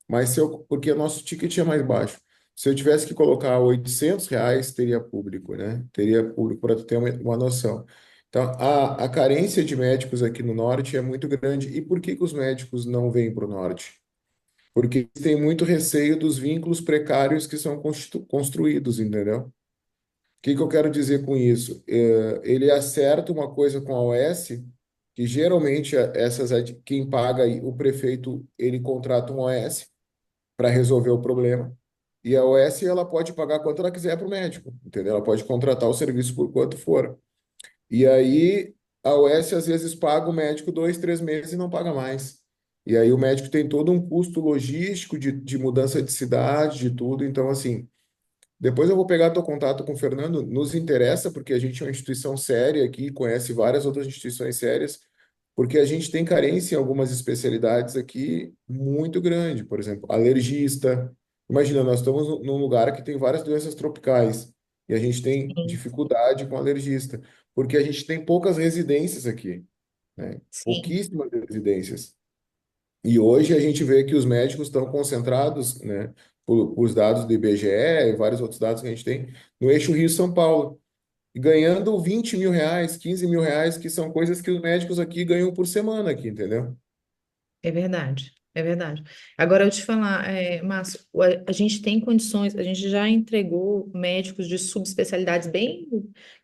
Mas porque o nosso ticket é mais baixo. Se eu tivesse que colocar R$ 800, teria público, né? Teria público para ter uma noção. Então, a carência de médicos aqui no norte é muito grande. E por que que os médicos não vêm para o norte? Porque tem muito receio dos vínculos precários que são construídos, entendeu? O que que eu quero dizer com isso? Ele acerta uma coisa com a OS, que geralmente quem paga aí, o prefeito, ele contrata um OS para resolver o problema. E a OS ela pode pagar quanto ela quiser para o médico, entendeu? Ela pode contratar o serviço por quanto for. E aí a OS às vezes paga o médico 2, 3 meses e não paga mais. E aí o médico tem todo um custo logístico de mudança de cidade, de tudo. Então, assim, depois eu vou pegar teu contato com o Fernando. Nos interessa, porque a gente é uma instituição séria aqui, conhece várias outras instituições sérias, porque a gente tem carência em algumas especialidades aqui muito grande. Por exemplo, alergista. Imagina, nós estamos num lugar que tem várias doenças tropicais e a gente tem Sim, dificuldade com alergista, porque a gente tem poucas residências aqui, né? sim, Pouquíssimas residências. E hoje a gente vê que os médicos estão concentrados, né, por os dados do IBGE e vários outros dados que a gente tem, no eixo Rio-São Paulo. e ganhando 20 mil reais, 15 mil reais, que são coisas que os médicos aqui ganham por semana aqui, entendeu? É verdade, é verdade. Agora eu te falar, Márcio, a gente tem condições, a gente já entregou médicos de subespecialidades bem,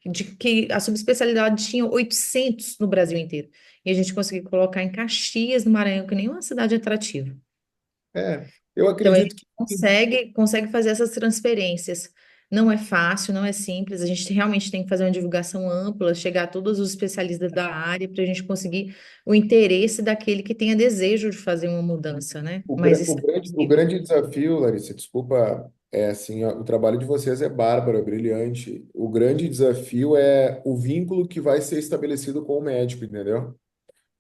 de que a subespecialidade tinha 800 no Brasil inteiro. E a gente conseguiu colocar em Caxias, no Maranhão, que nem uma cidade atrativa. É, eu Então, a gente acredito que consegue fazer essas transferências. Não é fácil, não é simples. A gente realmente tem que fazer uma divulgação ampla, chegar a todos os especialistas da área para a gente conseguir o interesse daquele que tenha desejo de fazer uma mudança, né? Mas isso é o possível. grande desafio, Larissa, desculpa, é assim, ó, o trabalho de vocês é bárbaro, é brilhante. O grande desafio é o vínculo que vai ser estabelecido com o médico, entendeu?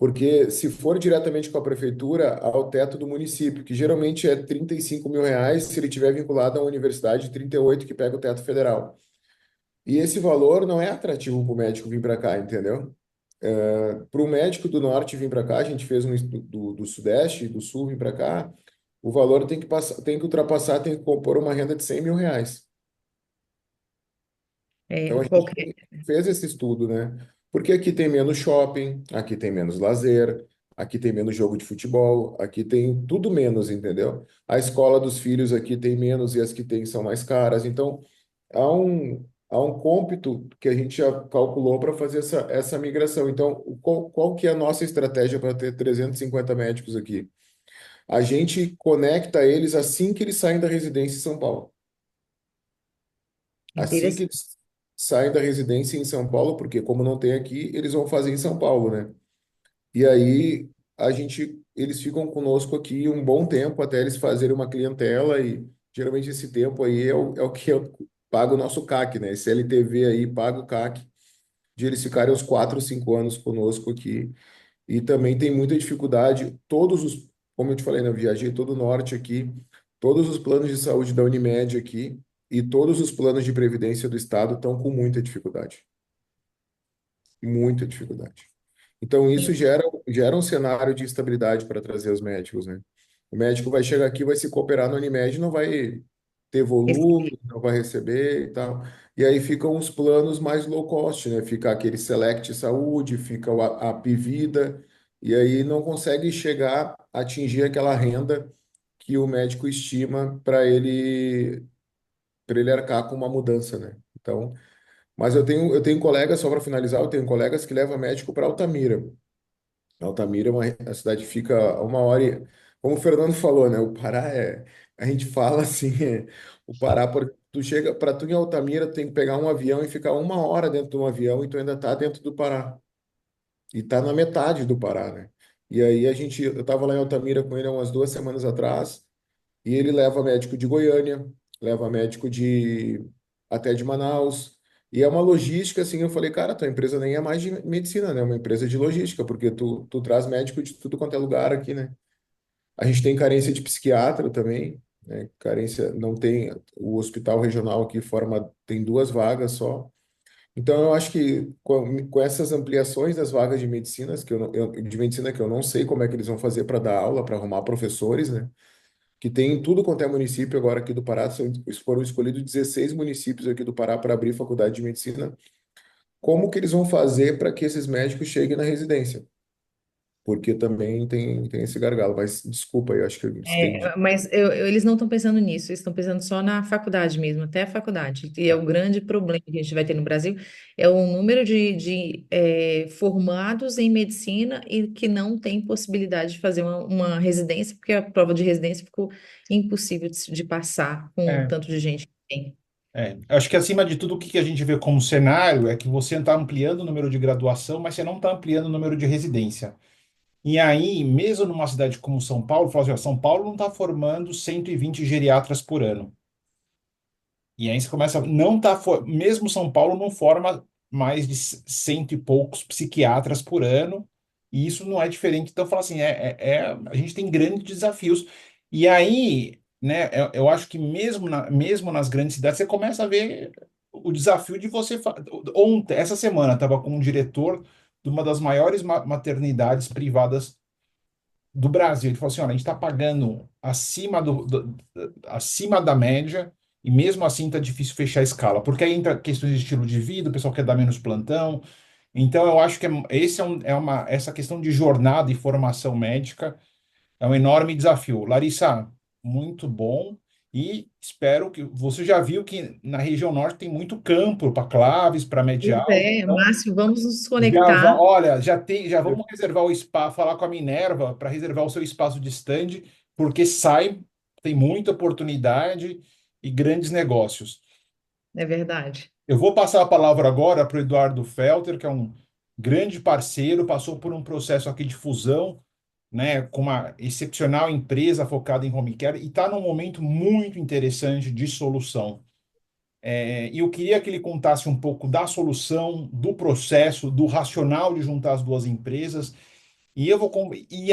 Porque se for diretamente com a prefeitura, ao teto do município, que geralmente é 35 mil reais, se ele tiver vinculado à universidade, 38 que pega o teto federal. E esse valor não é atrativo para o médico vir para cá, entendeu? Para o médico do norte vir para cá, a gente fez um do sudeste, do sul vir para cá, o valor tem que passar, tem que ultrapassar, tem que compor uma renda de 100 mil reais. Então a gente Qualquer. fez esse estudo, né? Porque aqui tem menos shopping, aqui tem menos lazer, aqui tem menos jogo de futebol, aqui tem tudo menos, entendeu? A escola dos filhos aqui tem menos e as que tem são mais caras. Então há um cômpito que a gente já calculou para fazer essa migração. Então, qual que é a nossa estratégia para ter 350 médicos aqui? A gente conecta eles assim que eles saem da residência em São Paulo. Assim que Interessante. eles saem da residência em São Paulo, porque como não tem aqui, eles vão fazer em São Paulo, né? E aí eles ficam conosco aqui um bom tempo até eles fazerem uma clientela e geralmente esse tempo aí é o que paga o nosso CAC, né? Esse LTV aí paga o CAC de eles ficarem uns 4, 5 anos conosco aqui. E também tem muita dificuldade, como eu te falei, né, eu viajei todo o norte aqui, todos os planos de saúde da Unimed aqui e todos os planos de previdência do estado estão com muita dificuldade. Então isso gera um cenário de instabilidade para trazer os médicos, né? O médico vai chegar aqui, vai se cooperar no Unimed, não vai ter volume, não vai receber e tal. E aí ficam os planos mais low cost, né? Fica aquele Select Saúde, fica o AP Vida, e aí não consegue chegar a atingir aquela renda que o médico estima para ele arcar com uma mudança, né? Então, mas eu tenho colegas, só para finalizar, eu tenho colegas que levam médico para Altamira. Altamira é a cidade que fica a uma hora como o Fernando falou, né? O Pará a gente fala assim, o Pará, tu chega, para tu ir em Altamira, tu tem que pegar um avião e ficar uma hora dentro de um avião e tu ainda tá dentro do Pará. E tá na metade do Pará, né? E aí eu tava lá em Altamira com ele há umas 2 semanas atrás, e ele leva médico de Goiânia, leva médico até de Manaus. E é uma logística, assim, eu falei, cara, tua empresa nem é mais de medicina, né? É uma empresa de logística, porque tu traz médico de tudo quanto é lugar aqui, né? A gente tem carência de psiquiatra também, né? Carência, não tem, o hospital regional aqui tem 2 vagas só. Então, eu acho que com essas ampliações das vagas de medicinas, de medicina que eu não sei como é que eles vão fazer para dar aula, para arrumar professores, né? Que tem em tudo quanto é município agora aqui do Pará. Foram escolhidos 16 municípios aqui do Pará para abrir faculdade de medicina. Como que eles vão fazer para que esses médicos cheguem na residência? Porque também tem esse gargalo. Mas desculpa, eu acho que eu me estendi. Mas eles não estão pensando nisso, eles estão pensando só na faculdade mesmo, até a faculdade. E é o grande problema que a gente vai ter no Brasil, é o número de formados em medicina e que não tem possibilidade de fazer uma residência, porque a prova de residência ficou impossível de passar com o É, tanto de gente que tem. acho que acima de tudo, o que que a gente vê como cenário é que você está ampliando o número de graduação, mas você não está ampliando o número de residência. E aí, mesmo numa cidade como São Paulo, fala assim, ó, São Paulo não está formando 120 geriatras por ano. E aí você começa, não tá, mesmo São Paulo não forma mais de cento e poucos psiquiatras por ano, e isso não é diferente. Então, fala assim, a gente tem grandes desafios. E aí, né, eu acho que mesmo nas grandes cidades, você começa a ver o desafio de você. Ontem, essa semana, estava com um diretor de uma das maiores maternidades privadas do Brasil. Ele falou assim: olha, a gente está pagando acima da média e mesmo assim tá difícil fechar a escala, porque aí entra questões de estilo de vida, o pessoal quer dar menos plantão. Então, eu acho que essa questão de jornada e formação médica é um enorme desafio. Larissa, muito bom. E espero que você já viu que na região norte tem muito campo para claves, para Pois medial. é, Então, Márcio, vamos nos conectar. olha, já vamos reservar o espaço, falar com a Minerva para reservar o seu espaço de stand, porque tem muita oportunidade e grandes negócios. É verdade. Eu vou passar a palavra agora para o Eduardo Felter, que é um grande parceiro, passou por um processo aqui de fusão, né, com uma excepcional empresa focada em home care e está num momento muito interessante de solução. E eu queria que ele contasse um pouco da solução, do processo, do racional de juntar as duas empresas e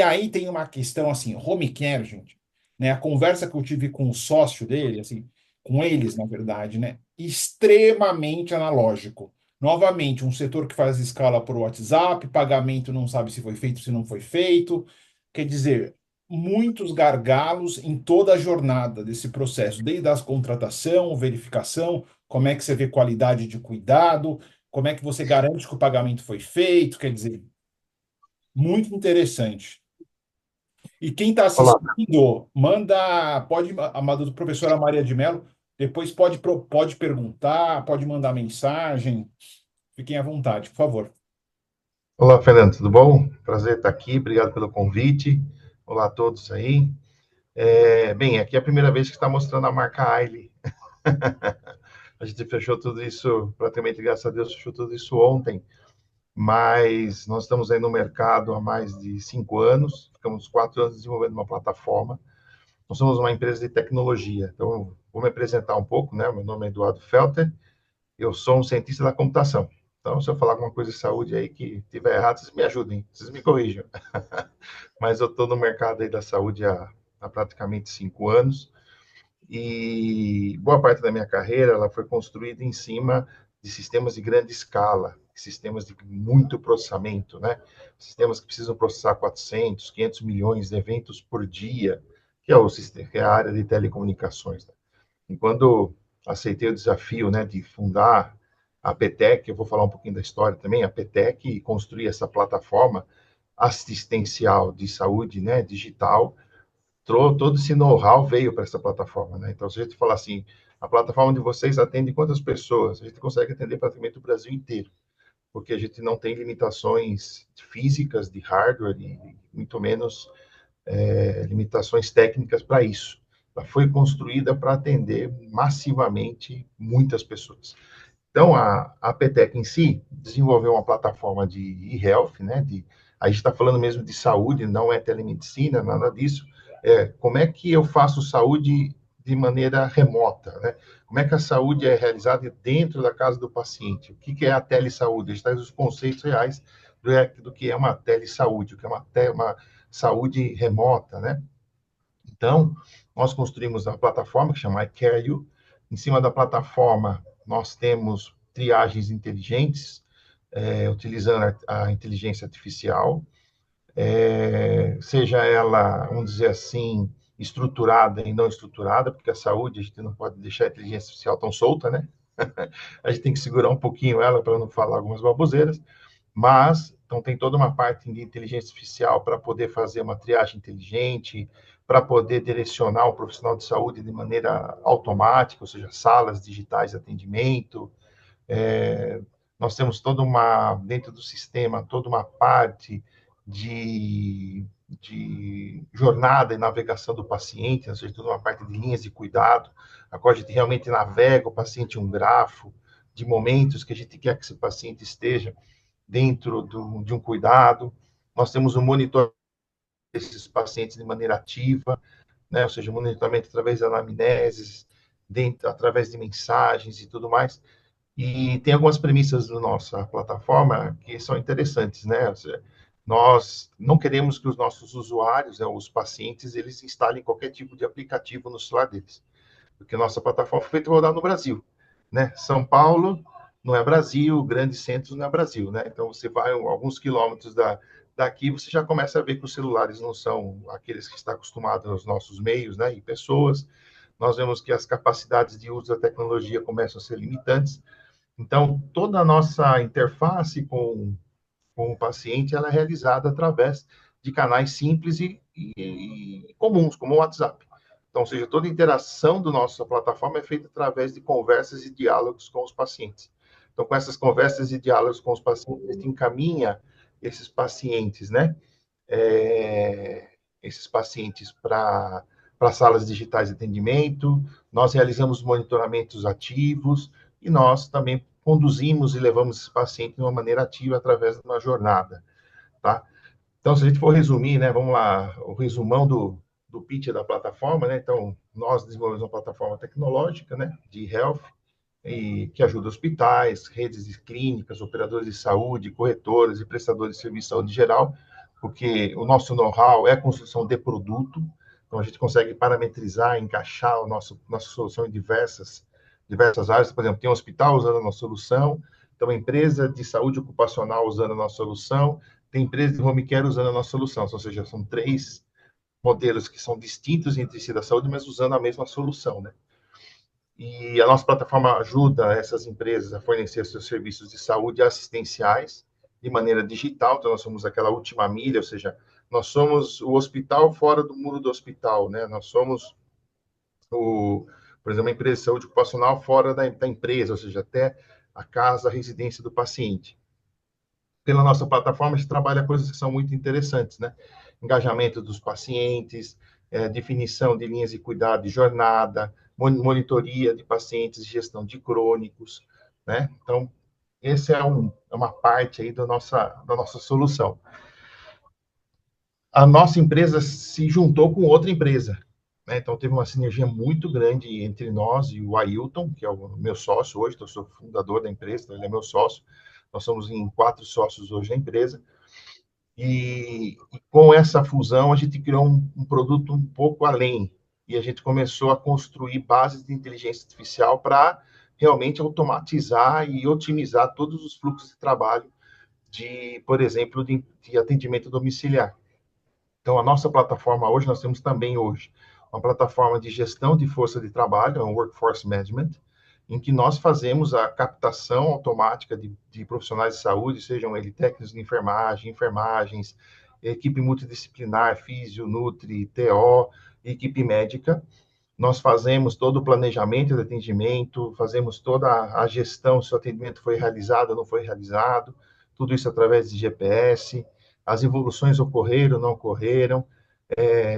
aí tem uma questão assim, home care, gente, né? A conversa que eu tive com o sócio dele, assim, com eles, na verdade, né? Extremamente analógico. Novamente, um setor que faz escala por WhatsApp, pagamento não sabe se foi feito, se não foi feito. Quer dizer, muitos gargalos em toda a jornada desse processo, desde a contratação, verificação, como é que você vê qualidade de cuidado, como é que você garante que o pagamento foi feito, quer dizer, muito interessante. E quem está Olá, assistindo, a do professora Maria de Mello, depois pode perguntar, pode mandar mensagem, fiquem à vontade, por favor. olá, Fernando, tudo bom? Prazer estar aqui, obrigado pelo convite. Olá a todos aí. Bem, aqui é a primeira vez que está mostrando a marca Aile. A gente fechou tudo isso, praticamente, graças a Deus, fechou tudo isso ontem, mas nós estamos aí no mercado há mais de 5 anos, ficamos 4 anos desenvolvendo uma plataforma. Nós somos uma empresa de tecnologia, então vou me apresentar um pouco, né? Meu nome é Eduardo Felter, eu sou um cientista da computação. Então, se eu falar alguma coisa de saúde aí que tiver errado, vocês me ajudem, vocês me corrijam. Mas eu estou no mercado aí da saúde há praticamente 5 anos e boa parte da minha carreira ela foi construída em cima de sistemas de grande escala, sistemas de muito processamento, né? Sistemas que precisam processar 400, 500 milhões de eventos por dia, que é o sistema, que é a área de telecomunicações, né? E quando aceitei o desafio, né, de fundar a PTEC, eu vou falar um pouquinho da história também, a PTEC, e construir essa plataforma assistencial de saúde, né, digital, todo esse know-how veio para essa plataforma, né? Então, se a gente falar assim, a plataforma de vocês atende quantas pessoas? A gente consegue atender praticamente o Brasil inteiro, porque a gente não tem limitações físicas de hardware e muito menos limitações técnicas para isso. Ela foi construída para atender massivamente muitas pessoas. Então, a PTEC em si desenvolveu uma plataforma de e-health, né? A gente está falando mesmo de saúde, não é telemedicina, nada disso. Como é que eu faço saúde de maneira remota, né? Como é que a saúde é realizada dentro da casa do paciente? O que é a telesaúde? A gente traz os conceitos reais do que é uma telesaúde, o que é uma saúde remota, né? Então, nós construímos a plataforma que chama iCareU. Em cima da plataforma, nós temos triagens inteligentes, utilizando a inteligência artificial, seja ela, vamos dizer assim, estruturada e não estruturada, porque a saúde, a gente não pode deixar a inteligência artificial tão solta, né? A gente tem que segurar um pouquinho ela para não falar algumas baboseiras, mas então tem toda uma parte de inteligência artificial para poder fazer uma triagem inteligente, para poder direcionar o profissional de saúde de maneira automática, ou seja, salas digitais de atendimento. Nós temos dentro do sistema, toda uma parte de jornada e navegação do paciente, ou seja, toda uma parte de linhas de cuidado, a qual a gente realmente navega o paciente em um grafo de momentos que a gente quer que esse paciente esteja dentro de um cuidado. Nós temos um monitoramento desses pacientes de maneira ativa, né? Ou seja, monitoramento através de anamneses, através de mensagens e tudo mais. E tem algumas premissas da nossa plataforma que são interessantes, né? Ou seja, nós não queremos que os nossos usuários, né, os pacientes, eles instalem qualquer tipo de aplicativo no celular deles, porque nossa plataforma foi feita para rodar no Brasil, né? São Paulo não é Brasil, grandes centros não é Brasil, né? Então, você vai alguns quilômetros daqui, você já começa a ver que os celulares não são aqueles que está acostumado aos nossos meios, né? E pessoas. nós vemos que as capacidades de uso da tecnologia começam a ser limitantes. Então, toda a nossa interface com o paciente, ela é realizada através de canais simples e comuns, como o WhatsApp. Então, ou seja, toda a interação da nossa plataforma é feita através de conversas e diálogos com os pacientes. Então, com essas conversas e diálogos com os pacientes, a gente encaminha esses pacientes, né? Esses pacientes para salas digitais de atendimento, nós realizamos monitoramentos ativos e nós também conduzimos e levamos esse paciente de uma maneira ativa através de uma jornada, tá? Então, se a gente for resumir, né, vamos lá, o resumão do pitch da plataforma, né? Então, nós desenvolvemos uma plataforma tecnológica, né, de health, e que ajuda hospitais, redes de clínicas, operadores de saúde, corretores e prestadores de serviço de saúde geral, porque o nosso know-how é a construção de produto, então a gente consegue parametrizar, encaixar nossa solução em diversas áreas. Por exemplo, tem um hospital usando a nossa solução, tem uma empresa de saúde ocupacional usando a nossa solução, tem empresa de home care usando a nossa solução, ou seja, são 3 modelos que são distintos entre si da saúde, mas usando a mesma solução, né? E a nossa plataforma ajuda essas empresas a fornecer seus serviços de saúde assistenciais de maneira digital. Então, nós somos aquela última milha, ou seja, nós somos o hospital fora do muro do hospital, né? Nós somos, por exemplo, a empresa de saúde ocupacional fora da empresa, ou seja, até a casa, a residência do paciente. Pela nossa plataforma, a gente trabalha coisas que são muito interessantes, né? Engajamento dos pacientes, definição de linhas de cuidado de jornada, monitoria de pacientes, gestão de crônicos, né? Então, esse é uma parte aí da nossa solução. A nossa empresa se juntou com outra empresa, né? Então, teve uma sinergia muito grande entre nós e o Ailton, que é o meu sócio hoje, eu sou fundador da empresa, então ele é meu sócio. Nós somos em 4 sócios hoje na empresa. E com essa fusão, a gente criou um produto um pouco além. E a gente começou a construir bases de inteligência artificial para realmente automatizar e otimizar todos os fluxos de trabalho por exemplo, de atendimento domiciliar. Então, a nossa plataforma hoje, nós temos também hoje uma plataforma de gestão de força de trabalho, um Workforce Management, em que nós fazemos a captação automática de profissionais de saúde, sejam eles técnicos de enfermagem, enfermagens, equipe multidisciplinar, físio, nutri, TO, equipe médica. Nós fazemos todo o planejamento de atendimento, fazemos toda a gestão, se o atendimento foi realizado ou não foi realizado, tudo isso através de GPS, as evoluções ocorreram, não ocorreram,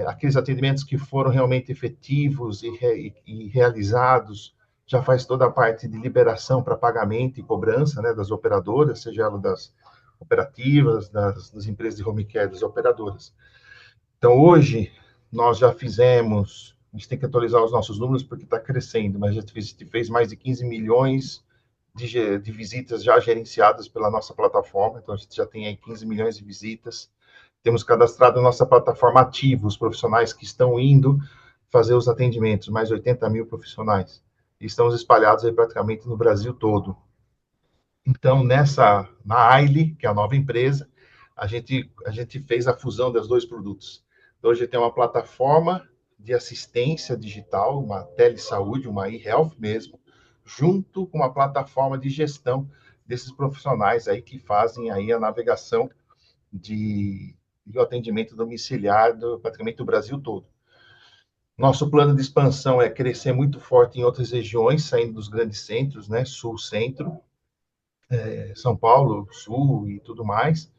aqueles atendimentos que foram realmente efetivos e realizados, já faz toda a parte de liberação para pagamento e cobrança, né, das operadoras, seja ela das operativas, das empresas de home care, das operadoras. Então, hoje, nós já fizemos, a gente tem que atualizar os nossos números porque está crescendo, mas a gente fez mais de 15 milhões de visitas já gerenciadas pela nossa plataforma, então a gente já tem aí 15 milhões de visitas. Temos cadastrado na nossa plataforma ativos profissionais que estão indo fazer os atendimentos, mais 80 mil profissionais. E estamos espalhados aí praticamente no Brasil todo. Então, na Aile, que é a nova empresa, a gente fez a fusão dos 2 produtos. Então, hoje tem uma plataforma de assistência digital, uma telesaúde, uma e-health mesmo, junto com uma plataforma de gestão desses profissionais aí que fazem aí a navegação de atendimento domiciliar praticamente do Brasil todo. Nosso plano de expansão é crescer muito forte em outras regiões, saindo dos grandes centros, né, sul, centro, São Paulo, sul e tudo mais.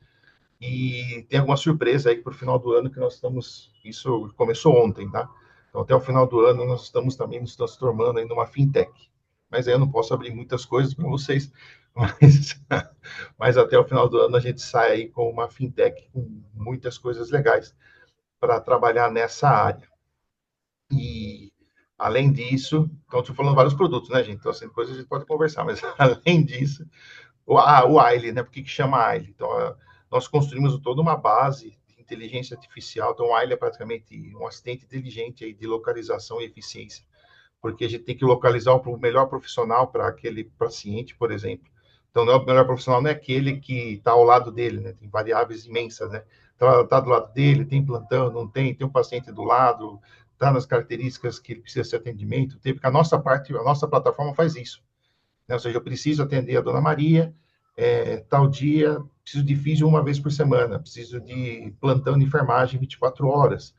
E tem alguma surpresa aí para o final do ano que nós estamos, isso começou ontem, tá? Então, até o final do ano, nós estamos também nos transformando em uma fintech. Mas aí eu não posso abrir muitas coisas para vocês, mas até o final do ano a gente sai aí com uma fintech com muitas coisas legais para trabalhar nessa área. E, além disso, então, estou falando vários produtos, né, gente? Então, assim, depois a gente pode conversar, mas, além disso, o Aile, né? Por que chama Aile? Então, nós construímos toda uma base de inteligência artificial. Então, o Aile é praticamente um assistente inteligente aí de localização e eficiência, porque a gente tem que localizar o melhor profissional para aquele paciente, por exemplo. Então, o melhor profissional não é aquele que está ao lado dele, né? Tem variáveis imensas, né? Então, está do lado dele, tem plantão, não tem, tem um paciente do lado, está nas características que ele precisa ser atendimento, porque a nossa plataforma faz isso, né? Ou seja, eu preciso atender a Dona Maria, tal dia, preciso de físio uma vez por semana, preciso de plantão de enfermagem 24 horas.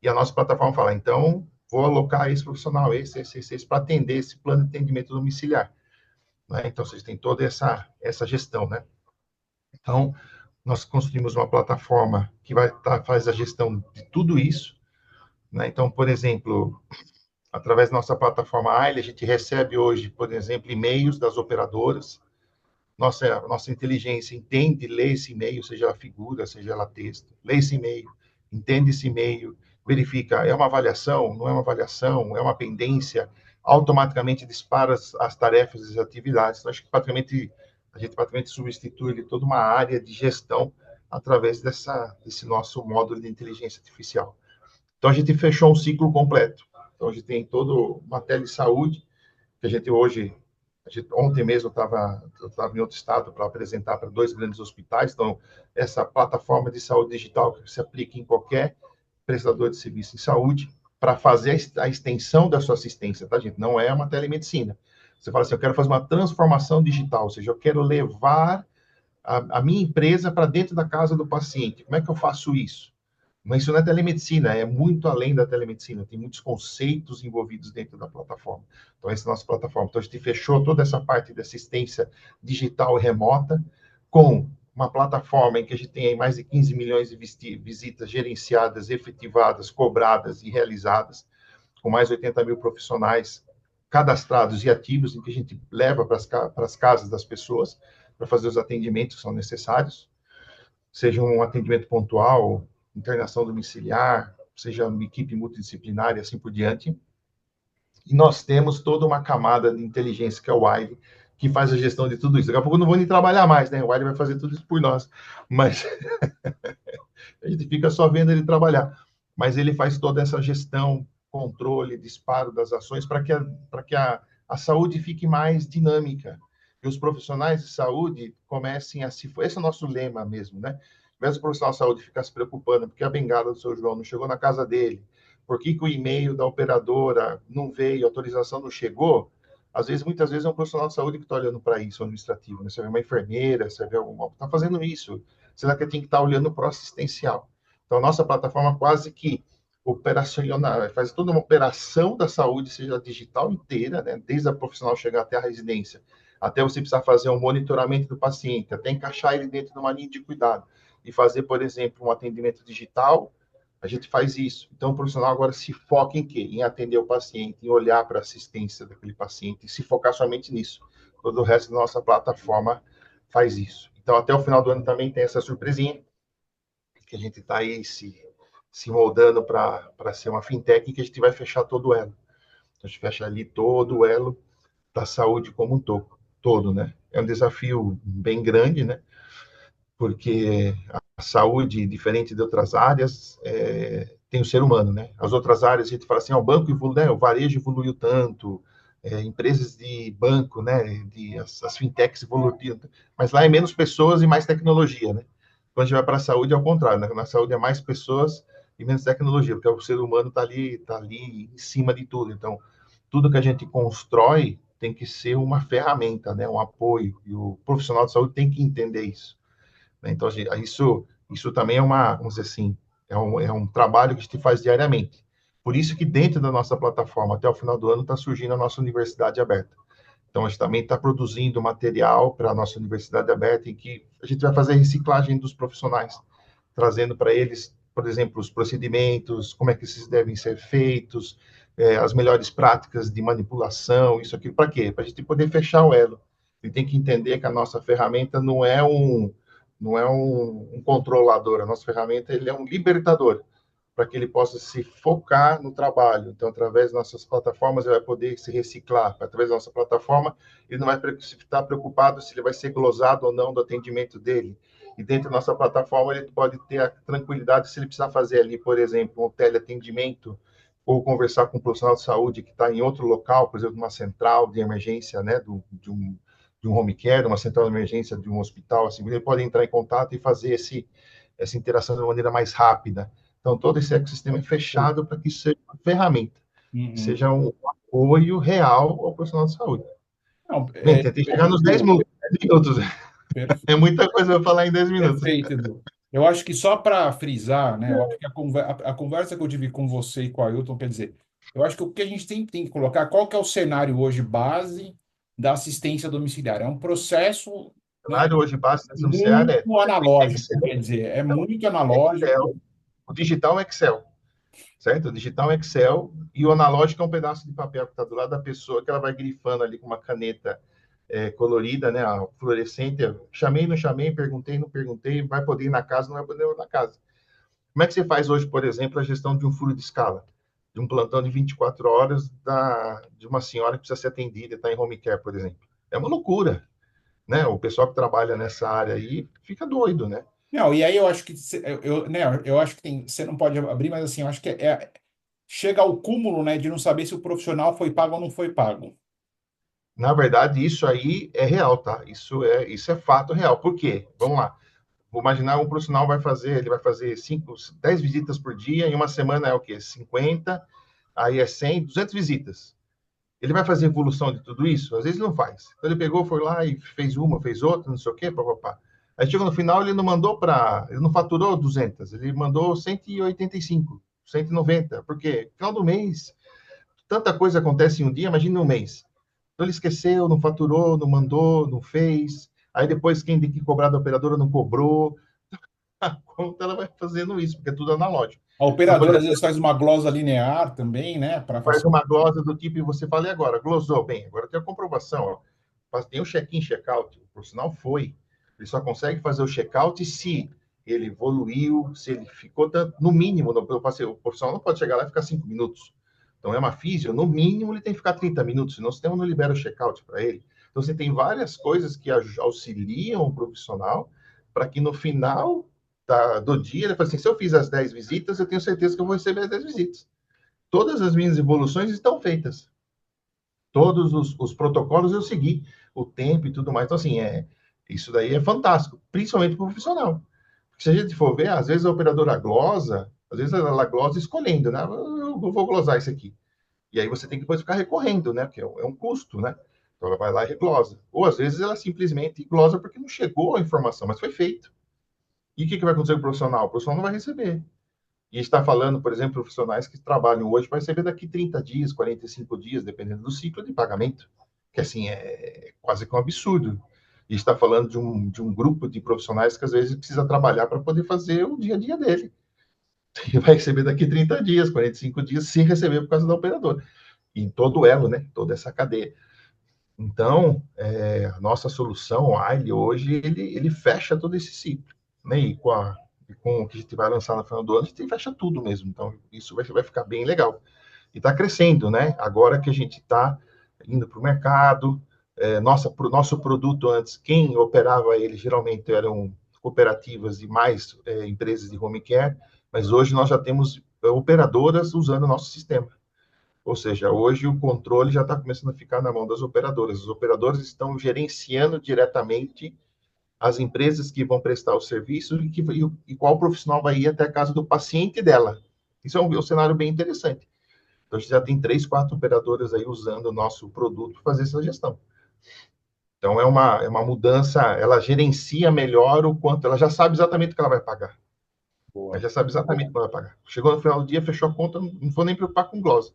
E a nossa plataforma fala, então, vou alocar esse profissional, esse para atender esse plano de atendimento domiciliar, né? Então, vocês têm toda essa gestão, né? Então, nós construímos uma plataforma que faz a gestão de tudo isso, né? Então, por exemplo, através da nossa plataforma AILE, a gente recebe hoje, por exemplo, e-mails das operadoras. Nossa inteligência entende, lê esse e-mail, seja ela figura, seja ela texto, lê esse e-mail, entende esse e-mail, verifica, é uma avaliação, não é uma avaliação, é uma pendência, automaticamente dispara as tarefas e as atividades. Então, acho que a gente praticamente substitui toda uma área de gestão através desse nosso módulo de inteligência artificial. Então, a gente fechou um ciclo completo. Então, a gente tem toda uma telesaúde, que a gente hoje, ontem mesmo eu estava em outro estado para apresentar para 2 grandes hospitais. Então, essa plataforma de saúde digital que se aplica em qualquer prestador de serviço em saúde, para fazer a extensão da sua assistência, tá, gente? Não é uma telemedicina. Você fala assim, eu quero fazer uma transformação digital, ou seja, eu quero levar a minha empresa para dentro da casa do paciente. Como é que eu faço isso? Mas isso não é telemedicina, é muito além da telemedicina, tem muitos conceitos envolvidos dentro da plataforma. Então, essa é a nossa plataforma. Então, a gente fechou toda essa parte de assistência digital e remota com uma plataforma em que a gente tem aí mais de 15 milhões de visitas gerenciadas, efetivadas, cobradas e realizadas, com mais de 80 mil profissionais cadastrados e ativos, em que a gente leva para as casas das pessoas para fazer os atendimentos que são necessários, seja um atendimento pontual, internação domiciliar, seja uma equipe multidisciplinar e assim por diante. E nós temos toda uma camada de inteligência, que é o Wiley, que faz a gestão de tudo isso. Daqui a pouco eu não vou nem trabalhar mais, né? O Wiley vai fazer tudo isso por nós. Mas a gente fica só vendo ele trabalhar. Mas ele faz toda essa gestão, controle, disparo das ações, para que a saúde fique mais dinâmica. E os profissionais de saúde comecem a se... Esse é o nosso lema mesmo, né? Ao invés do profissional de saúde ficar se preocupando porque a bengala do seu João não chegou na casa dele, por que o e-mail da operadora não veio, a autorização não chegou, muitas vezes é um profissional de saúde que está olhando para isso, administrativo, né? Você vê uma enfermeira, você vê alguma... Está fazendo isso. Será que tem que estar olhando para o assistencial? Então, a nossa plataforma quase que operacional, faz toda uma operação da saúde, seja digital inteira, né? Desde a profissional chegar até a residência, até você precisar fazer um monitoramento do paciente, até encaixar ele dentro de uma linha de cuidado e fazer, por exemplo, um atendimento digital, a gente faz isso. Então, o profissional agora se foca em quê? Em atender o paciente, em olhar para a assistência daquele paciente, e se focar somente nisso. Todo o resto da nossa plataforma faz isso. Então, até o final do ano também tem essa surpresinha, que a gente está aí se moldando para ser uma fintech, e que a gente vai fechar todo o elo. Então, a gente fecha ali todo o elo da saúde como um todo, né? É um desafio bem grande, né? Porque a saúde, diferente de outras áreas, tem o ser humano, né? As outras áreas, a gente fala assim, o banco evoluiu, né? O varejo evoluiu tanto, empresas de banco, né? As fintechs evoluíram, mas lá é menos pessoas e mais tecnologia, né? Quando a gente vai para a saúde, é ao contrário, né? Na saúde é mais pessoas e menos tecnologia, porque o ser humano está ali em cima de tudo. Então, tudo que a gente constrói tem que ser uma ferramenta, né? Um apoio, e o profissional de saúde tem que entender isso. Então, isso também vamos dizer assim, é um trabalho que a gente faz diariamente. Por isso que dentro da nossa plataforma, até o final do ano, está surgindo a nossa Universidade Aberta. Então, a gente também está produzindo material para a nossa Universidade Aberta, em que a gente vai fazer a reciclagem dos profissionais, trazendo para eles, por exemplo, os procedimentos, como é que esses devem ser feitos, as melhores práticas de manipulação, isso aqui, para quê? Para a gente poder fechar o elo. E tem que entender que a nossa ferramenta não é um controlador, a nossa ferramenta ele é um libertador, para que ele possa se focar no trabalho. Então, através das nossas plataformas, ele vai poder se reciclar. Através da nossa plataforma, ele não vai estar preocupado se ele vai ser glosado ou não do atendimento dele. E dentro da nossa plataforma, ele pode ter a tranquilidade se ele precisar fazer ali, por exemplo, um teleatendimento, ou conversar com um profissional de saúde que está em outro local, por exemplo, uma central de emergência, né, de um home care, uma central de emergência de um hospital, assim, ele pode entrar em contato e fazer essa interação de uma maneira mais rápida, Então, todo esse ecossistema é fechado para que isso seja uma ferramenta, que Uhum. seja um apoio real ao profissional de saúde. Não, Bem, tentei chegar nos 10 minutos. É muita coisa para falar em 10 minutos. Perfeito, Edu. Eu acho que só para frisar, né? Eu acho que a conversa que eu tive com você e com o Ailton, quer dizer, eu acho que o que a gente tem que colocar, qual que é o cenário hoje base da assistência domiciliar? É um processo, O né, cenário hoje básico da domiciliar muito analógico, Excel, quer dizer, é muito analógico. o digital é Excel, certo? O digital é Excel e o analógico é um pedaço de papel que está do lado da pessoa, que ela vai grifando ali com uma caneta colorida, né, a fluorescente. Chamei, não chamei, perguntei, não perguntei, vai poder ir na casa, não vai poder ir na casa. Como é que você faz hoje, por exemplo, a gestão de um furo de escala? De um plantão de 24 horas de uma senhora que precisa ser atendida, está em home care, por exemplo. É uma loucura, né? O pessoal que trabalha nessa área aí fica doido, né? Não, e aí eu acho que né, eu acho que você não pode abrir, mas assim, eu acho que chega ao cúmulo, né, de não saber se o profissional foi pago ou não foi pago. Na verdade, isso aí é real, tá? Isso é fato real. Por quê? Vamos lá. Vou imaginar um profissional ele vai fazer 10 visitas por dia, em uma semana é o quê? 50, aí é 100, 200 visitas. Ele vai fazer evolução de tudo isso? Às vezes não faz. Então ele pegou, foi lá e fez uma, fez outra, não sei o quê, papapá. Aí chegou no final, ele não faturou 200, ele mandou 185, 190. Por quê? Final do mês, tanta coisa acontece em um dia, imagina um mês. Então ele esqueceu, não faturou, não mandou, não fez. Aí depois quem tem que cobrar da operadora não cobrou. A conta ela vai fazendo isso, porque é tudo analógico. A Então, por operadora às exemplo, vezes faz uma glosa linear também, né, para faz facilitar. uma glosa do tipo, e você fala, e agora? Glosou, bem, agora tem a comprovação, ó. Tem o check-in, check-out, o profissional foi. Ele só consegue fazer o check-out se ele evoluiu, se ele ficou, no mínimo, o profissional não pode chegar lá e ficar 5 minutos. Então, é uma físio, no mínimo ele tem que ficar 30 minutos, senão o sistema não libera o check-out para ele. Então, você tem várias coisas que auxiliam o profissional para que no final do dia ele fale assim, se eu fiz as 10 visitas, eu tenho certeza que eu vou receber as 10 visitas. Todas as minhas evoluções estão feitas. Todos os protocolos eu segui, o tempo e tudo mais. Então, assim, isso daí é fantástico, principalmente para o profissional. Porque se a gente for ver, às vezes a operadora glosa, às vezes ela glosa escolhendo, né? Eu vou glosar isso aqui. E aí você tem que depois ficar recorrendo, né? Porque é um custo, né? Então ela vai lá e reglosa. Ou às vezes ela simplesmente glosa porque não chegou a informação, mas foi feito. E o que vai acontecer com o profissional? O profissional não vai receber. E está falando, por exemplo, profissionais que trabalham hoje para receber daqui 30 dias, 45 dias, dependendo do ciclo de pagamento, que assim é quase que um absurdo. E está falando de um grupo de profissionais que às vezes precisa trabalhar para poder fazer o dia a dia dele. E vai receber daqui 30 dias, 45 dias, sem receber por causa da operadora. E em todo o elo, né? Toda essa cadeia. Então, a nossa solução, o AILE, hoje, ele fecha todo esse ciclo. Né? E com o que a gente vai lançar no final do ano, a gente fecha tudo mesmo. Então, isso vai ficar bem legal. E está crescendo, né? Agora que a gente está indo para o mercado, nosso produto antes, quem operava ele geralmente eram cooperativas e mais empresas de home care, mas hoje nós já temos operadoras usando o nosso sistema. Ou seja, hoje o controle já está começando a ficar na mão das operadoras. Os operadores estão gerenciando diretamente as empresas que vão prestar o serviço e qual profissional vai ir até a casa do paciente dela. Isso é um cenário bem interessante. Então, a gente já tem 3, 4 operadoras aí usando o nosso produto para fazer essa gestão. Então, é uma mudança, ela gerencia melhor o quanto, ela já sabe exatamente o que ela vai pagar. Boa. Ela já sabe exatamente o que ela vai pagar. Chegou no final do dia, fechou a conta, não vou nem preocupar com glosa.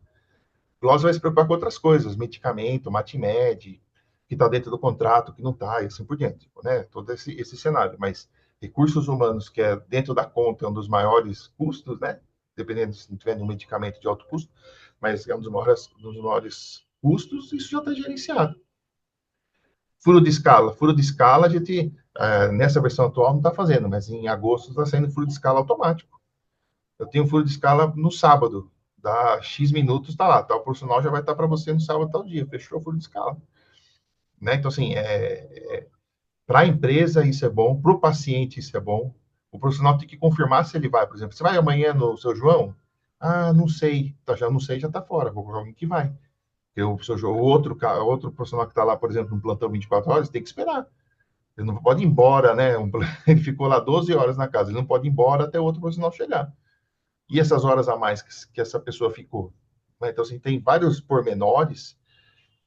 Glosa vai se preocupar com outras coisas, medicamento, Matimed, que está dentro do contrato, que não está, e assim por diante, né? Todo esse cenário. Mas recursos humanos, que é dentro da conta, é um dos maiores custos, né? Dependendo se tiver um medicamento de alto custo, mas é um dos maiores custos, isso já está gerenciado. Furo de escala, a gente, nessa versão atual, não está fazendo, mas em agosto está saindo furo de escala automático. Eu tenho furo de escala no sábado, dá X minutos, está lá, tal profissional já vai estar para você no sábado, tal dia, fechou o furo de escala. Né? Então, assim, para a empresa isso é bom, para o paciente isso é bom, o profissional tem que confirmar se ele vai, por exemplo, você vai amanhã no seu João? Ah, não sei, tá, já não sei, já está fora, vou colocar alguém que vai. Porque o seu João, outro profissional que está lá, por exemplo, no plantão 24 horas, tem que esperar. Ele não pode ir embora, né? Ele ficou lá 12 horas na casa, ele não pode ir embora até o outro profissional chegar. E essas horas a mais que essa pessoa ficou? Né? Então, assim, tem vários pormenores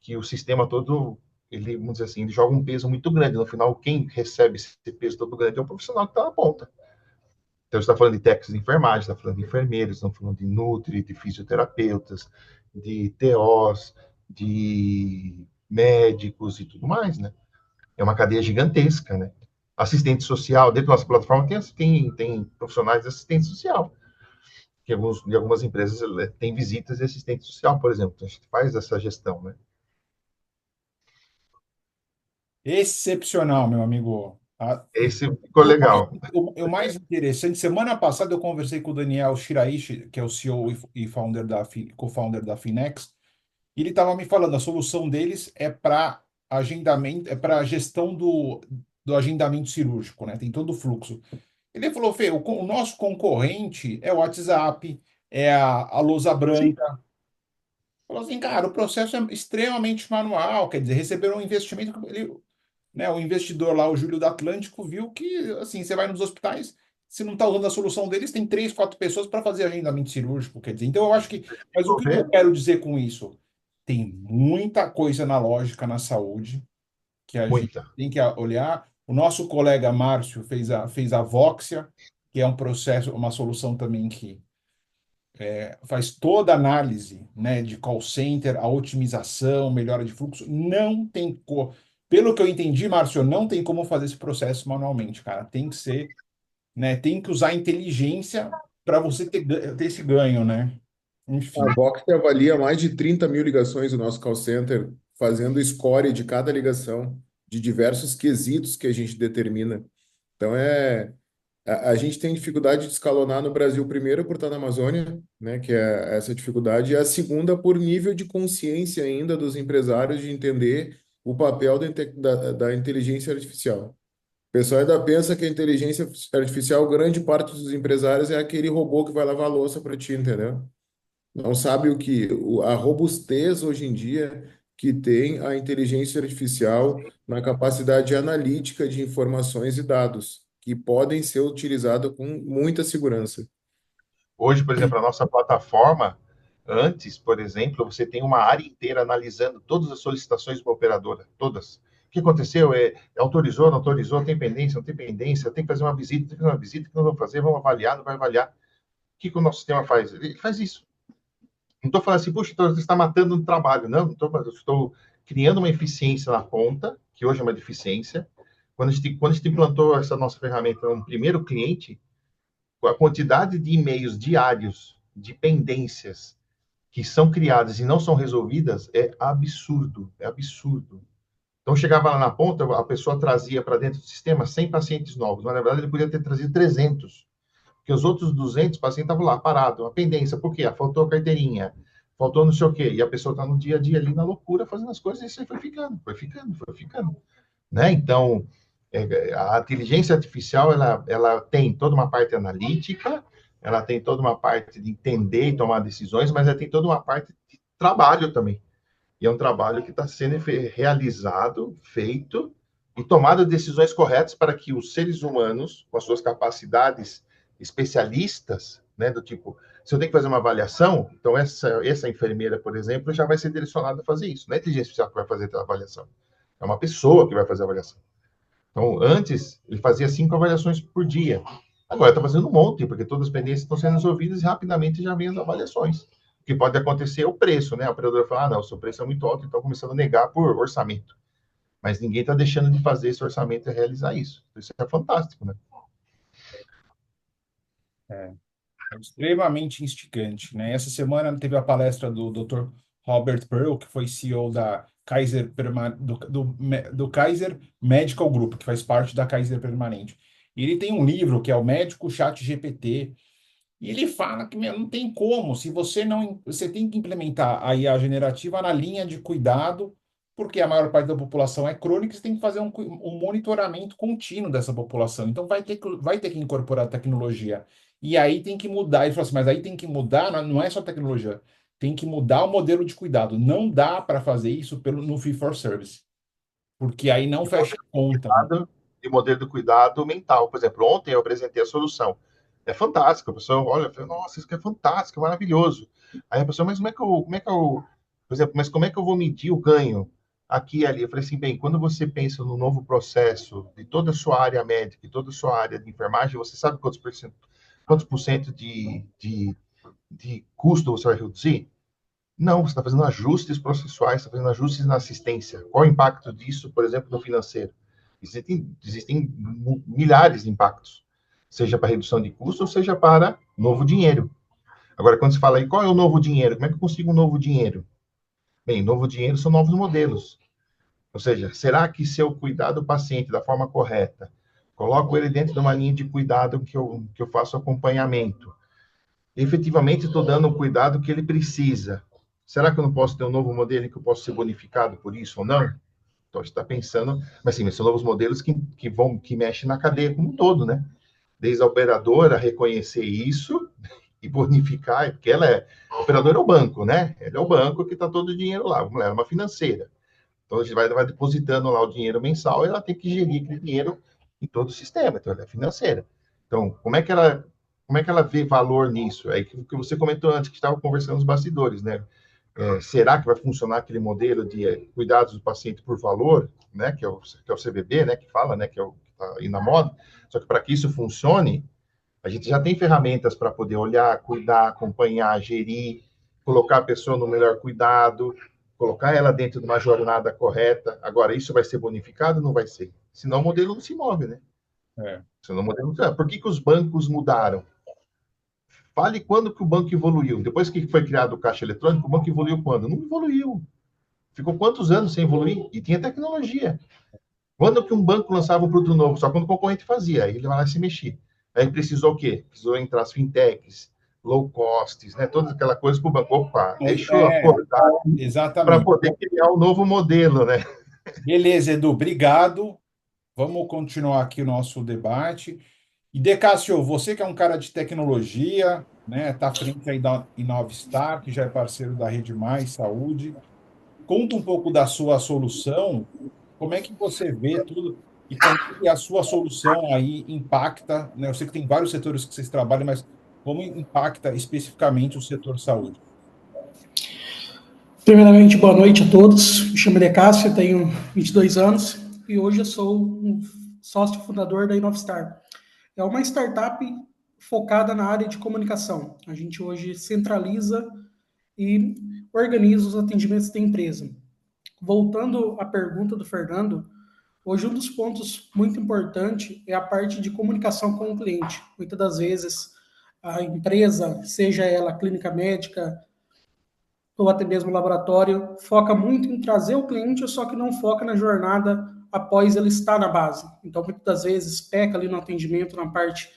que o sistema todo, ele, vamos dizer assim, ele joga um peso muito grande. No final, quem recebe esse peso todo grande é o profissional que está na ponta. Então, você está falando de técnicos de enfermagem, está falando de enfermeiros, estamos falando de nutri, de fisioterapeutas, de TOs, de médicos e tudo mais, né? É uma cadeia gigantesca, né? Assistente social, dentro da nossa plataforma tem profissionais de assistente social, que em algumas empresas tem visitas de assistente social, por exemplo. Então, a gente faz essa gestão, né? Excepcional, meu amigo. Esse ficou legal. O mais interessante, semana passada eu conversei com o Daniel Shiraishi, que é o CEO e founder co-founder da Finex, e ele estava me falando, a solução deles é para agendamento, é para gestão do agendamento cirúrgico, né? Tem todo o fluxo. Ele falou, Fê, o nosso concorrente é o WhatsApp, é a Lousa Sim. Branca. Falou assim, cara, o processo é extremamente manual, quer dizer, receberam um investimento, né, o investidor lá, o Júlio do Atlântico, viu que, assim, você vai nos hospitais, se não está usando a solução deles, tem 3, 4 pessoas para fazer agendamento cirúrgico, quer dizer. Então, eu acho que. Mas o que eu quero dizer com isso? Tem muita coisa na lógica na saúde que a gente Muita. tem que olhar. O nosso colega Márcio fez a Voxia, que é um processo, uma solução também que faz toda a análise, né, de call center, a otimização, melhora de fluxo. Não tem Pelo que eu entendi, Márcio, não tem como fazer esse processo manualmente, cara. Tem que ser, né, tem que usar inteligência para você ter esse ganho, né? Enfim. A Vox avalia mais de 30 mil ligações do nosso call center, fazendo score de cada ligação, de diversos quesitos que a gente determina. Então, a gente tem dificuldade de escalonar no Brasil, primeiro por estar na Amazônia, né, que é essa dificuldade, e a segunda por nível de consciência ainda dos empresários de entender o papel da inteligência artificial. O pessoal ainda pensa que a inteligência artificial, grande parte dos empresários, é aquele robô que vai lavar a louça para ti, entendeu? Não sabe a robustez hoje em dia que tem a inteligência artificial na capacidade analítica de informações e dados, que podem ser utilizados com muita segurança. Hoje, por exemplo, a nossa plataforma, antes, por exemplo, você tem uma área inteira analisando todas as solicitações de uma operadora, todas. O que aconteceu? Autorizou, não autorizou, tem pendência, não tem pendência, tem que fazer uma visita, tem que fazer uma visita, que nós vamos fazer, vamos avaliar, não vai avaliar. O que o nosso sistema faz? Ele faz isso. Não estou falando assim, puxa, então você está matando um trabalho. Não, estou criando uma eficiência na ponta, que hoje é uma deficiência. Quando a gente implantou essa nossa ferramenta no primeiro cliente, a quantidade de e-mails diários de pendências que são criadas e não são resolvidas é absurdo, é absurdo. Então, chegava lá na ponta, a pessoa trazia para dentro do sistema 100 pacientes novos, mas, na verdade, ele podia ter trazido 300, porque os outros 200 pacientes estavam lá, parados, uma pendência, por quê? Faltou a carteirinha, faltou não sei o quê, e a pessoa está no dia a dia ali na loucura, fazendo as coisas, e isso aí foi ficando, né? Então, a inteligência artificial, ela tem toda uma parte analítica, ela tem toda uma parte de entender e tomar decisões, mas ela tem toda uma parte de trabalho também. E é um trabalho que está sendo realizado, feito, e tomado decisões corretas para que os seres humanos, com as suas capacidades especialistas, né, do tipo, se eu tenho que fazer uma avaliação, então essa enfermeira, por exemplo, já vai ser direcionada a fazer isso. Não é a inteligência artificial que vai fazer a avaliação, é uma pessoa que vai fazer a avaliação. Então, antes, ele fazia 5 avaliações por dia. Agora está fazendo um monte, porque todas as pendências estão sendo resolvidas e rapidamente já vem as avaliações. O que pode acontecer é o preço, né? A operadora fala, não, o seu preço é muito alto, então começando a negar por orçamento. Mas ninguém está deixando de fazer esse orçamento e realizar isso. Isso é fantástico, né? É extremamente instigante, né? Essa semana teve a palestra do Dr. Robert Pearl, que foi CEO da Kaiser do Kaiser Medical Group, que faz parte da Kaiser Permanente. E ele tem um livro que é o Médico Chat GPT, e ele fala que não tem como, se você não, você tem que implementar a IA generativa na linha de cuidado, porque a maior parte da população é crônica, você tem que fazer um monitoramento contínuo dessa população. Então vai ter que incorporar tecnologia. E aí tem que mudar. Ele falou assim, mas aí tem que mudar, não é só tecnologia, tem que mudar o modelo de cuidado. Não dá para fazer isso no fee for service, porque aí não fecha a conta. E modelo de cuidado mental. Por exemplo, ontem eu apresentei a solução. É fantástico. A pessoa olha e fala, nossa, isso aqui é fantástico, é maravilhoso. Aí a pessoa, mas por exemplo, mas como é que eu vou medir o ganho aqui e ali? Eu falei assim, bem, quando você pensa no novo processo de toda a sua área médica e toda a sua área de enfermagem, você sabe quantos por cento de custo você vai reduzir? Não, você está fazendo ajustes processuais, está fazendo ajustes na assistência. Qual o impacto disso, por exemplo, no financeiro? Existem milhares de impactos, seja para redução de custos, ou seja para novo dinheiro. Agora, quando se fala aí, qual é o novo dinheiro? Como é que eu consigo um novo dinheiro? Bem, novo dinheiro são novos modelos. Ou seja, será que se eu cuidar do paciente da forma correta, coloco ele dentro de uma linha de cuidado que eu faço acompanhamento, efetivamente estou dando o cuidado que ele precisa. Será que eu não posso ter um novo modelo que eu posso ser bonificado por isso ou não? Então, a gente está pensando, mas sim, são novos modelos que mexem na cadeia como um todo, né? Desde a operadora reconhecer isso e bonificar, porque a operadora é o banco, né? Ela é o banco que está todo o dinheiro lá, ela é uma financeira. Então, a gente vai depositando lá o dinheiro mensal e ela tem que gerir aquele dinheiro em todo o sistema, então ela é financeira. Então, como é que ela vê valor nisso? É que você comentou antes, que estava conversando nos bastidores, né? Será que vai funcionar aquele modelo de cuidados do paciente por valor, né? Que é o CVB, né? Que fala, né? Que é o que está aí na moda. Só que para que isso funcione, a gente já tem ferramentas para poder olhar, cuidar, acompanhar, gerir, colocar a pessoa no melhor cuidado, colocar ela dentro de uma jornada correta. Agora, isso vai ser bonificado? Não vai ser. Senão o modelo não se move, né? Senão o modelo não se move. Por que os bancos mudaram? Fale quando que o banco evoluiu. Depois que foi criado o caixa eletrônico, o banco evoluiu quando? Não evoluiu. Ficou quantos anos sem evoluir? E tinha tecnologia. Quando que um banco lançava um produto novo? Só quando o concorrente fazia. Aí ele vai lá se mexer. Aí precisou o quê? Precisou entrar as fintechs, low costs, né? Toda aquela coisa para o banco. Opa, deixa eu acordar para poder criar um novo modelo, né? Beleza, Edu, obrigado. Vamos continuar aqui o nosso debate. E Decássio, você que é um cara de tecnologia, né, está à frente aí da Inovstar, que já é parceiro da Rede Mais Saúde. Conta um pouco da sua solução, como é que você vê tudo e como que a sua solução aí impacta, né? Eu sei que tem vários setores que vocês trabalham, mas como impacta especificamente o setor saúde? Primeiramente, boa noite a todos. Me chamo Decássio, tenho 22 anos e hoje eu sou um sócio fundador da Inovstar. É uma startup focada na área de comunicação. A gente hoje centraliza e organiza os atendimentos da empresa. Voltando à pergunta do Fernando, hoje um dos pontos muito importantes é a parte de comunicação com o cliente. Muitas das vezes a empresa, seja ela clínica médica ou até mesmo laboratório, foca muito em trazer o cliente, só que não foca na jornada após ele estar na base. Então, muitas das vezes, peca ali no atendimento, na parte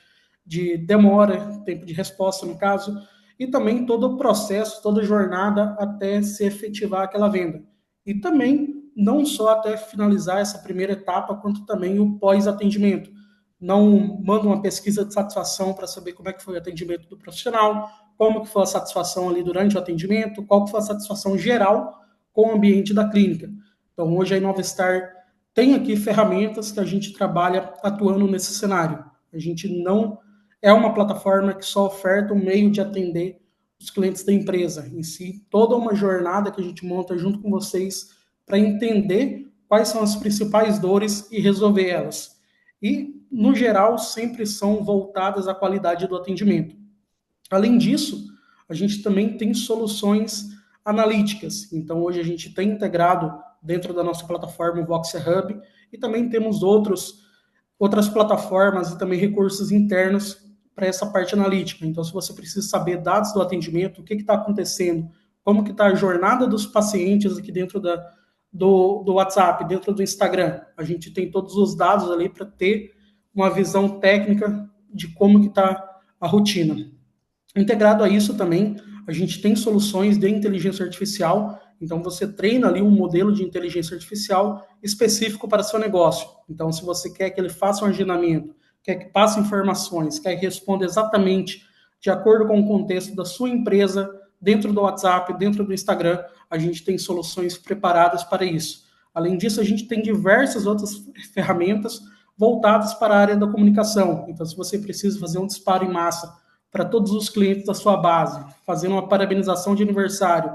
de demora, tempo de resposta, no caso, e também todo o processo, toda a jornada até se efetivar aquela venda. E também, não só até finalizar essa primeira etapa, quanto também o pós-atendimento. Não manda uma pesquisa de satisfação para saber como é que foi o atendimento do profissional, como que foi a satisfação ali durante o atendimento, qual que foi a satisfação geral com o ambiente da clínica. Então, hoje a Inovstar tem aqui ferramentas que a gente trabalha atuando nesse cenário. A gente não é uma plataforma que só oferta um meio de atender os clientes da empresa. Em si, toda uma jornada que a gente monta junto com vocês para entender quais são as principais dores e resolver elas. E, no geral, sempre são voltadas à qualidade do atendimento. Além disso, a gente também tem soluções analíticas. Então, hoje a gente tem integrado dentro da nossa plataforma o Voxer Hub e também temos outras plataformas e também recursos internos para essa parte analítica. Então, se você precisa saber dados do atendimento, o que está acontecendo, como que está a jornada dos pacientes aqui dentro do WhatsApp, dentro do Instagram, a gente tem todos os dados ali para ter uma visão técnica de como que está a rotina. Integrado a isso também, a gente tem soluções de inteligência artificial, então você treina ali um modelo de inteligência artificial específico para seu negócio. Então, se você quer que ele faça um agendamento, quer que passe informações, quer que responda exatamente de acordo com o contexto da sua empresa, dentro do WhatsApp, dentro do Instagram, a gente tem soluções preparadas para isso. Além disso, a gente tem diversas outras ferramentas voltadas para a área da comunicação. Então, se você precisa fazer um disparo em massa para todos os clientes da sua base, fazendo uma parabenização de aniversário,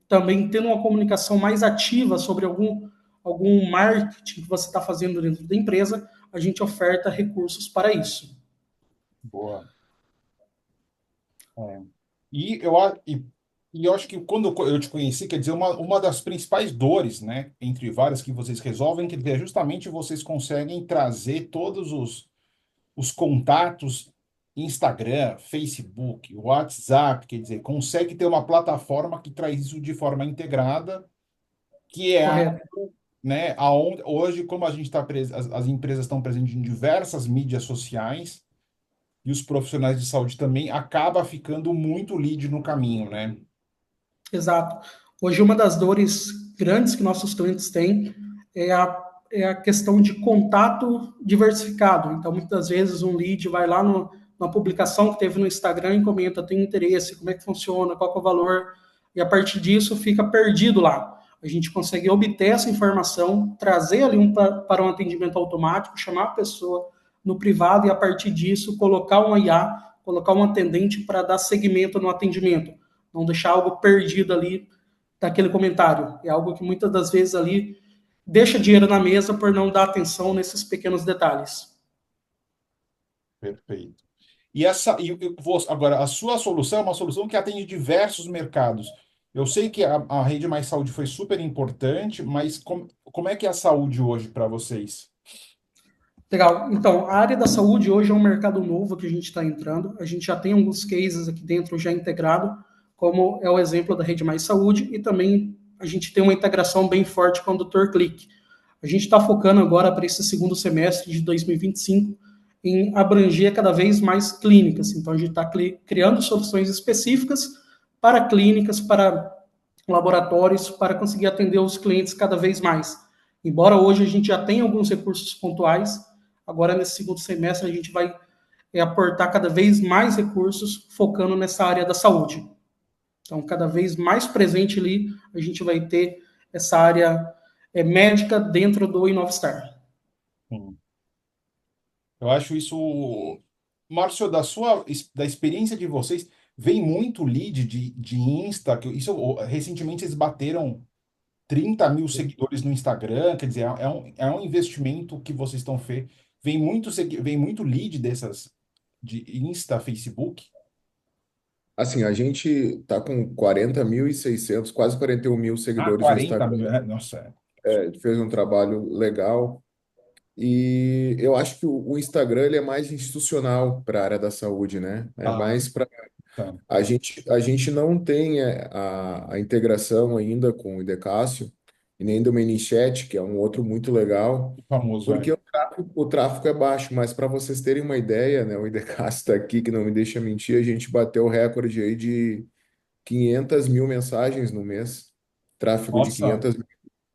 também tendo uma comunicação mais ativa sobre algum marketing que você está fazendo dentro da empresa, a gente oferta recursos para isso. Boa. E eu acho que quando eu te conheci, quer dizer, uma das principais dores, né, entre várias que vocês resolvem, que é justamente vocês conseguem trazer todos os contatos, Instagram, Facebook, WhatsApp, quer dizer, consegue ter uma plataforma que traz isso de forma integrada, que é Correto. né, hoje, como a gente está as empresas estão presentes em diversas mídias sociais, e os profissionais de saúde também, acaba ficando muito lead no caminho, né? Exato. Hoje, uma das dores grandes que nossos clientes têm é a questão de contato diversificado. Então, muitas vezes, um lead vai lá na publicação que teve no Instagram e comenta, tem interesse, como é que funciona, qual que é o valor, e a partir disso fica perdido lá. A gente consegue obter essa informação, trazer ali para um atendimento automático, chamar a pessoa no privado e, a partir disso, colocar uma IA, colocar um atendente para dar seguimento no atendimento. Não deixar algo perdido ali daquele comentário. É algo que muitas das vezes ali deixa dinheiro na mesa por não dar atenção nesses pequenos detalhes. Perfeito. Agora, a sua solução é uma solução que atende diversos mercados. Eu sei que a Rede Mais Saúde foi super importante, mas como é que é a saúde hoje para vocês? Legal. Então, a área da saúde hoje é um mercado novo que a gente está entrando. A gente já tem alguns cases aqui dentro já integrado, como é o exemplo da Rede Mais Saúde, e também a gente tem uma integração bem forte com o Dr. Click. A gente está focando agora para esse segundo semestre de 2025 em abranger cada vez mais clínicas. Então, a gente está criando soluções específicas para clínicas, para laboratórios, para conseguir atender os clientes cada vez mais. Embora hoje a gente já tenha alguns recursos pontuais, agora nesse segundo semestre a gente vai aportar cada vez mais recursos focando nessa área da saúde. Então, cada vez mais presente ali, a gente vai ter essa área médica dentro do Inovistar. Eu acho isso, Márcio, da experiência de vocês, vem muito lead de Insta, recentemente eles bateram 30 mil seguidores no Instagram, quer dizer, é um investimento que vocês estão fazendo. Vem muito lead de Insta, Facebook. Assim, a gente está com 40.600, quase 41 mil seguidores no 40 Instagram. mil, nossa. Fez um trabalho legal. E eu acho que o Instagram ele é mais institucional para a área da saúde, né? É mais para Tá. a gente não tem a integração ainda com o Idecássio e nem do ManyChat, que é um outro muito legal, Famoso, porque o tráfego é baixo. Mas para vocês terem uma ideia, né? O Idecássio está aqui, que não me deixa mentir, a gente bateu o recorde aí de 500 mil mensagens no mês. Tráfego de Nossa.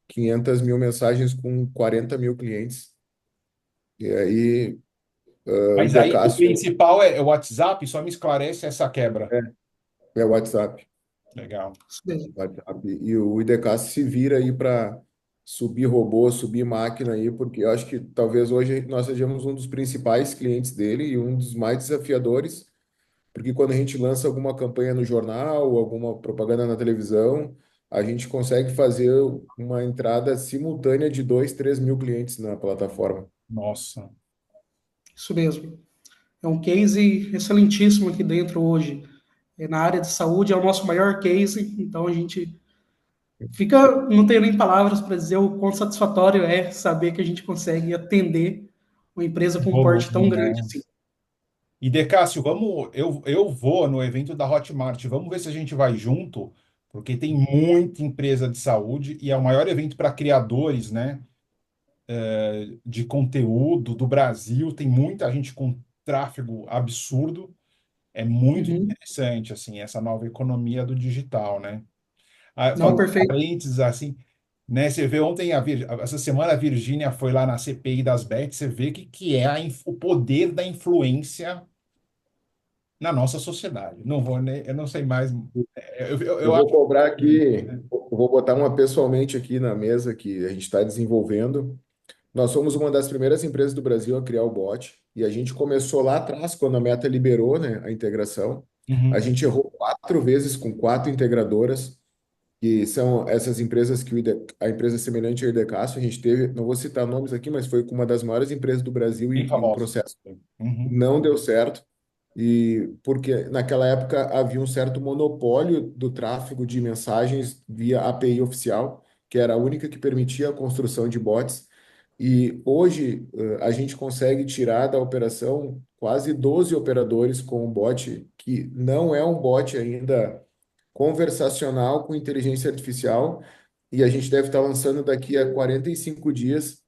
500 mil mensagens com 40 mil clientes. E aí, o Mas aí o Idecássio principal é o WhatsApp, só me esclarece essa quebra. é o WhatsApp. Legal. WhatsApp. E o Idecássio se vira aí para subir robô, subir máquina aí, porque eu acho que talvez hoje nós sejamos um dos principais clientes dele e um dos mais desafiadores, porque quando a gente lança alguma campanha no jornal, alguma propaganda na televisão, a gente consegue fazer uma entrada simultânea de 2, 3 mil clientes na plataforma. Nossa. Isso mesmo. É um case excelentíssimo aqui dentro hoje. Na área de saúde é o nosso maior case, então a gente não tenho nem palavras para dizer o quão satisfatório é saber que a gente consegue atender uma empresa com um porte tão grande assim. E Decássio, eu vou no evento da Hotmart, vamos ver se a gente vai junto, porque tem muita empresa de saúde e é o maior evento para criadores, né, de conteúdo do Brasil, tem muita gente com tráfego absurdo, é muito interessante, assim, essa nova economia do digital, né? Não, perfeito. Parênteses, assim, né? Você vê ontem, essa semana a Virgínia foi lá na CPI das bets, você vê que é o poder da influência na nossa sociedade. Eu não sei mais. Eu vou cobrar aqui, eu vou botar uma pessoalmente aqui na mesa que a gente está desenvolvendo Nós somos uma das primeiras empresas do Brasil a criar o bot, e a gente começou lá atrás, quando a Meta liberou, né, a integração. A Uhum. gente errou 4 vezes com 4 integradoras, que são essas empresas que a empresa semelhante ao Idecast, a gente teve, não vou citar nomes aqui, mas foi com uma das maiores empresas do Brasil Bem e o famoso. processo Uhum. não deu certo. E porque naquela época havia um certo monopólio do tráfego de mensagens via API oficial, que era a única que permitia a construção de bots. E hoje a gente consegue tirar da operação quase 12 operadores com um bot que não é um bot ainda conversacional com inteligência artificial, e a gente deve estar lançando daqui a 45 dias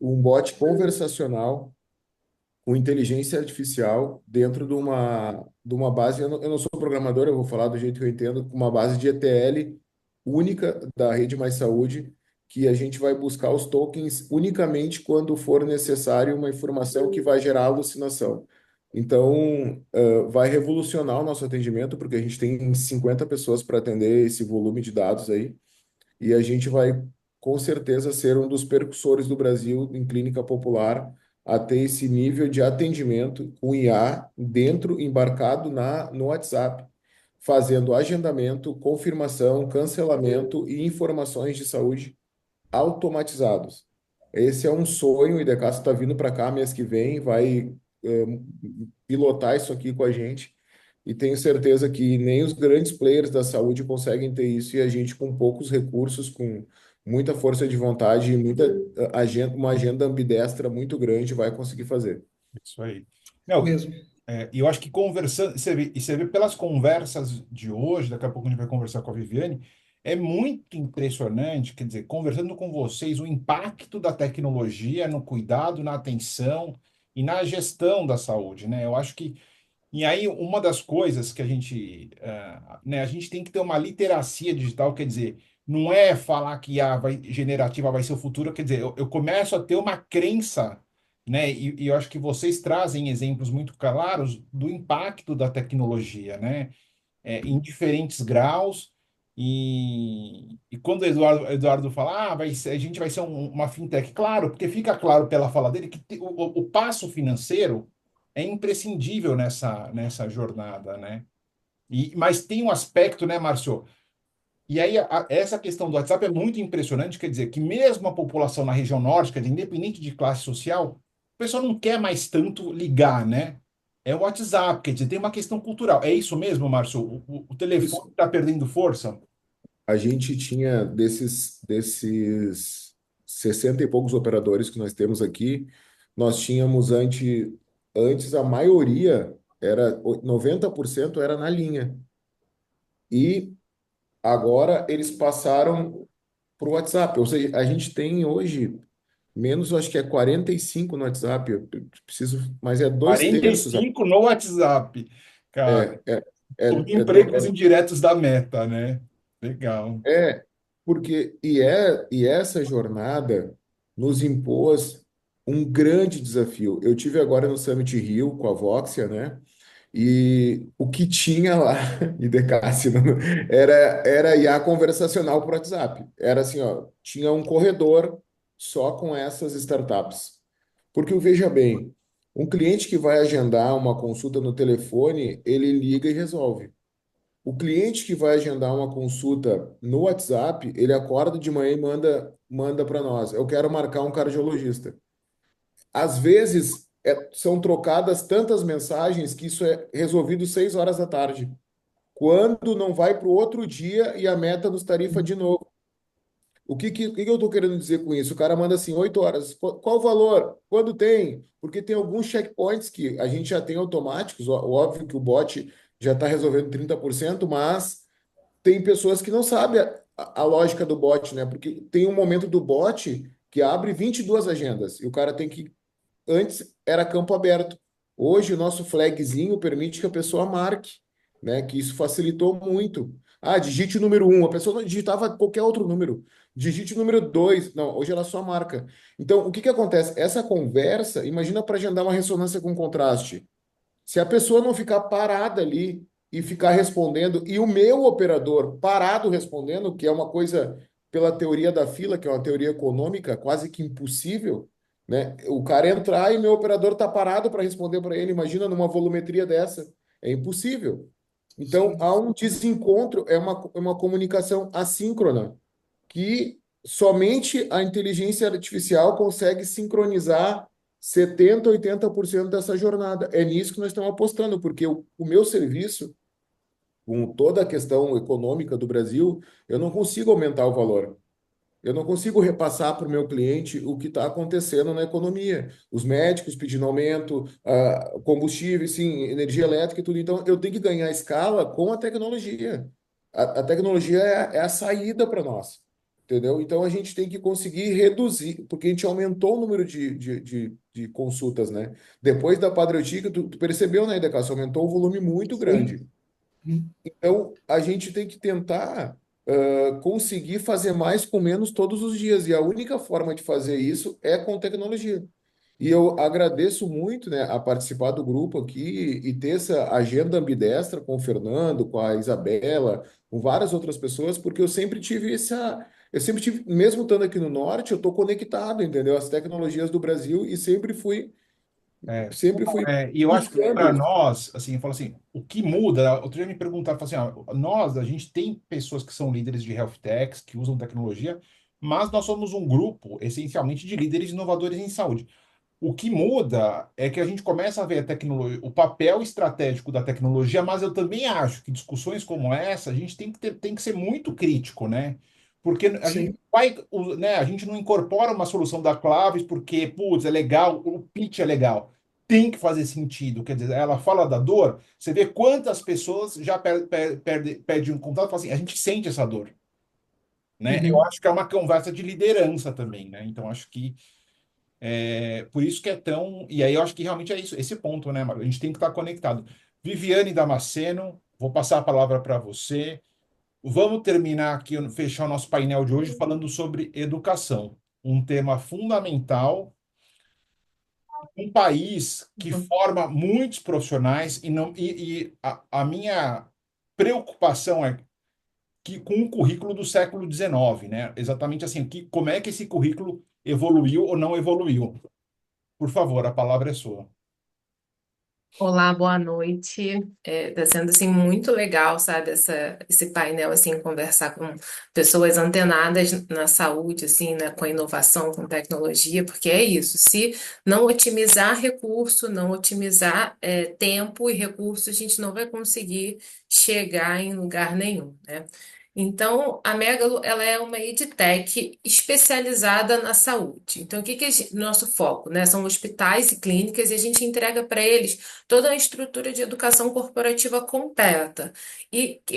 um bot conversacional com inteligência artificial dentro de uma base. Eu não sou programador, eu vou falar do jeito que eu entendo, com uma base de ETL única da Rede Mais Saúde, que a gente vai buscar os tokens unicamente quando for necessário uma informação que vai gerar alucinação. Então, vai revolucionar o nosso atendimento, porque a gente tem 50 pessoas para atender esse volume de dados aí, e a gente vai, com certeza, ser um dos percussores do Brasil em clínica popular a ter esse nível de atendimento com IA dentro, embarcado no WhatsApp, fazendo agendamento, confirmação, cancelamento e informações de saúde automatizados. Esse é um sonho, e Decastro está vindo para cá mês que vem, vai eh, pilotar isso aqui com a gente, e tenho certeza que nem os grandes players da saúde conseguem ter isso, e a gente, com poucos recursos, com muita força de vontade e muita agenda, uma agenda ambidestra muito grande, vai conseguir fazer. Isso aí. Meu, Mesmo. e eu acho que conversando, você vê pelas conversas de hoje, daqui a pouco a gente vai conversar com a Viviane, é muito impressionante, quer dizer, conversando com vocês, o impacto da tecnologia no cuidado, na atenção e na gestão da saúde, né? Eu acho que, e aí uma das coisas que a gente, né, a gente tem que ter uma literacia digital, quer dizer, não é falar que a generativa vai ser o futuro, quer dizer, eu começo a ter uma crença, né? E eu acho que vocês trazem exemplos muito claros do impacto da tecnologia, né? Em diferentes graus. E quando o Eduardo fala, a gente vai ser uma fintech, claro, porque fica claro pela fala dele que o passo financeiro é imprescindível nessa jornada, né? Mas tem um aspecto, né, Márcio? E aí, essa questão do WhatsApp é muito impressionante, quer dizer, que mesmo a população na região norte, quer dizer, independente de classe social, o pessoal não quer mais tanto ligar, né? É o WhatsApp, quer dizer, tem uma questão cultural. É isso mesmo, Márcio? O telefone Isso. está perdendo força? A gente tinha desses 60 e poucos operadores que nós temos aqui, nós tínhamos antes a maioria, 90% era na linha. E agora eles passaram para o WhatsApp. Ou seja, a gente tem hoje menos, eu acho que é 45 no WhatsApp. Eu preciso, mas é dois quarenta e terços. cinco no WhatsApp, cara. É, é, é, Subempregos indiretos da Meta, né? Legal. porque e essa jornada nos impôs um grande desafio. Eu tive agora no Summit Rio com a Voxia, né? E o que tinha lá, e Decássio, era IA conversacional por WhatsApp. Era assim, ó, tinha um corredor só com essas startups. Porque veja bem, um cliente que vai agendar uma consulta no telefone, ele liga e resolve. O cliente que vai agendar uma consulta no WhatsApp, ele acorda de manhã e manda para nós. Eu quero marcar um cardiologista. Às vezes, são trocadas tantas mensagens que isso é resolvido 6 horas da tarde. Quando não vai para o outro dia e a meta nos tarifa de novo. O que eu estou querendo dizer com isso? O cara manda assim, 8 horas. Qual o valor? Quando tem? Porque tem alguns checkpoints que a gente já tem automáticos. Óbvio que o bot já está resolvendo 30%, mas tem pessoas que não sabem a lógica do bot, né? Porque tem um momento do bot que abre 22 agendas e o cara tem que. Antes era campo aberto. Hoje o nosso flagzinho permite que a pessoa marque, né? Que isso facilitou muito. Ah, digite o número 1. A pessoa não digitava qualquer outro número. Digite o número 2. Não, hoje ela só marca. Então, o que que acontece? Essa conversa, imagina para agendar uma ressonância com contraste. Se a pessoa não ficar parada ali e ficar respondendo, e o meu operador parado respondendo, que é uma coisa, pela teoria da fila, que é uma teoria econômica quase que impossível, né? O cara entrar e meu operador tá parado para responder para ele. Imagina numa volumetria dessa. É impossível. Então, Sim. há um desencontro, é uma comunicação assíncrona, que somente a inteligência artificial consegue sincronizar 70, 80% dessa jornada. É nisso que nós estamos apostando, porque o meu serviço, com toda a questão econômica do Brasil, eu não consigo aumentar o valor. Eu não consigo repassar para o meu cliente o que está acontecendo na economia. Os médicos pedindo aumento, combustível, sim, energia elétrica e tudo. Então, eu tenho que ganhar escala com a tecnologia. A tecnologia é a saída para nós, entendeu? Então, a gente tem que conseguir reduzir, porque a gente aumentou o número de consultas, né? Depois da Padrotica, tu percebeu, né, Cássio? Aumentou um volume muito Sim. grande. Então, a gente tem que tentar conseguir fazer mais com menos todos os dias. E a única forma de fazer isso é com tecnologia. E eu agradeço muito, né, a participar do grupo aqui e ter essa agenda ambidestra com o Fernando, com a Isabela, com várias outras pessoas, porque eu sempre tive essa. Eu sempre tive, mesmo estando aqui no norte, eu estou conectado, entendeu? As tecnologias do Brasil e sempre fui E eu acho que buscando para isso. nós, assim, eu falo assim, o que muda, outro dia me perguntaram, falaram assim, nós, a gente tem pessoas que são líderes de health techs, que usam tecnologia, mas nós somos um grupo, essencialmente, de líderes inovadores em saúde. O que muda é que a gente começa a ver a tecnologia, o papel estratégico da tecnologia, mas eu também acho que discussões como essa, a gente tem que ser muito crítico, né? Porque a gente Sim. vai, né, a gente não incorpora uma solução da Claves porque, putz, é legal, o pitch é legal. Tem que fazer sentido. Quer dizer, ela fala da dor, você vê quantas pessoas já perdem um contato e falam assim, a gente sente essa dor, né? Eu Uhum. acho que é uma conversa de liderança também, né? Então, acho que por isso que é tão. E aí eu acho que realmente é isso, esse ponto, né, Mário? A gente tem que estar conectado. Viviane Damasceno, vou passar a palavra para você. Vamos terminar aqui, fechar o nosso painel de hoje falando sobre educação, um tema fundamental, um país que Uhum. forma muitos profissionais e a minha preocupação é que com o currículo do século XIX, né? Exatamente assim, como é que esse currículo evoluiu ou não evoluiu? Por favor, a palavra é sua. Olá, boa noite. Tá sendo assim muito legal, sabe, esse painel assim conversar com pessoas antenadas na saúde, assim, né, com a inovação, com tecnologia, porque é isso. Se não otimizar recurso, não otimizar tempo e recurso, a gente não vai conseguir chegar em lugar nenhum, né? Então, a Megalo, ela é uma edtech especializada na saúde. Então, o que que é nosso foco, né? São hospitais e clínicas e a gente entrega para eles toda a estrutura de educação corporativa completa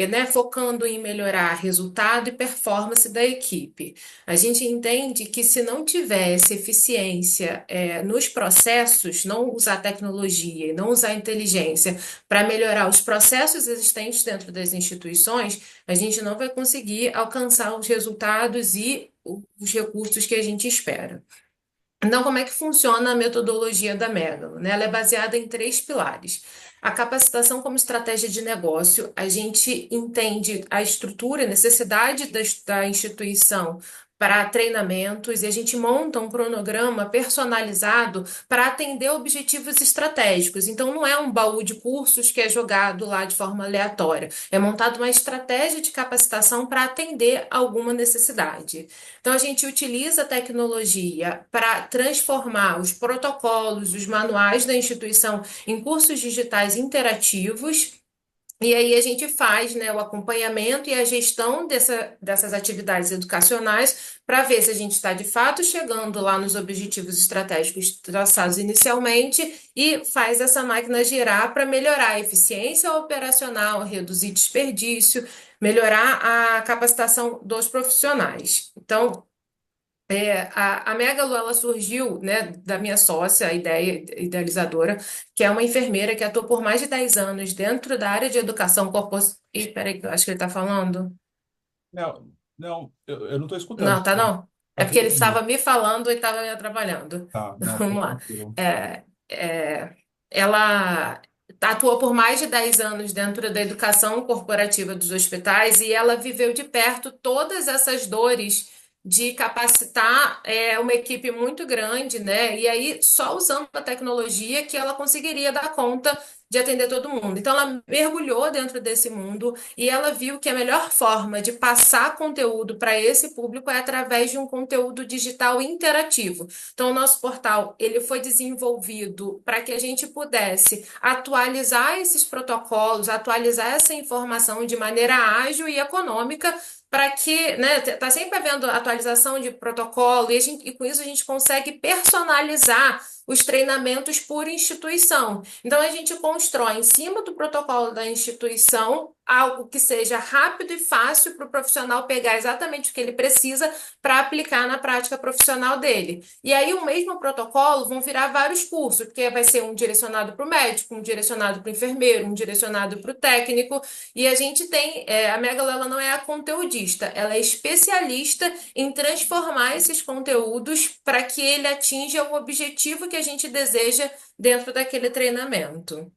né, focando em melhorar resultado e performance da equipe. A gente entende que se não tivesse eficiência nos processos, não usar tecnologia e não usar inteligência para melhorar os processos existentes dentro das instituições, a gente não vai conseguir alcançar os resultados e os recursos que a gente espera. Então, como é que funciona a metodologia da Megalo, né? Ela é baseada em três pilares. A capacitação como estratégia de negócio, a gente entende a estrutura, a necessidade da instituição para treinamentos e a gente monta um cronograma personalizado para atender objetivos estratégicos. Então, não é um baú de cursos que é jogado lá de forma aleatória. É montada uma estratégia de capacitação para atender alguma necessidade. Então, a gente utiliza a tecnologia para transformar os protocolos, os manuais da instituição em cursos digitais interativos. E aí a gente faz, né, o acompanhamento e a gestão dessas atividades educacionais para ver se a gente está de fato chegando lá nos objetivos estratégicos traçados inicialmente e faz essa máquina girar para melhorar a eficiência operacional, reduzir desperdício, melhorar a capacitação dos profissionais. Então, a Megalo, ela surgiu, né, da minha sócia, a ideia idealizadora, que é uma enfermeira que atua por mais de 10 anos dentro da área de educação corporal. Ih, peraí, que eu acho que ele está falando. Não, não, eu não estou escutando. Não, tá não. É Tá porque ele tudo estava bem. me falando e estava me atrapalhando. Tá, não, tá Vamos lá. tranquilo. É, ela atua por mais de 10 anos dentro da educação corporativa dos hospitais e ela viveu de perto todas essas dores de capacitar uma equipe muito grande, né? E aí, só usando a tecnologia que ela conseguiria dar conta de atender todo mundo. Então, ela mergulhou dentro desse mundo e ela viu que a melhor forma de passar conteúdo para esse público é através de um conteúdo digital interativo. Então, o nosso portal ele foi desenvolvido para que a gente pudesse atualizar esses protocolos, atualizar essa informação de maneira ágil e econômica para que, né, tá sempre havendo atualização de protocolo e com isso a gente consegue personalizar os treinamentos por instituição. Então a gente constrói em cima do protocolo da instituição algo que seja rápido e fácil para o profissional pegar exatamente o que ele precisa para aplicar na prática profissional dele. E aí o mesmo protocolo vão virar vários cursos, porque vai ser um direcionado para o médico, um direcionado para o enfermeiro, um direcionado para o técnico. E a gente tem, a Megalo, ela não é a conteudista, ela é especialista em transformar esses conteúdos para que ele atinja o objetivo que a gente deseja dentro daquele treinamento.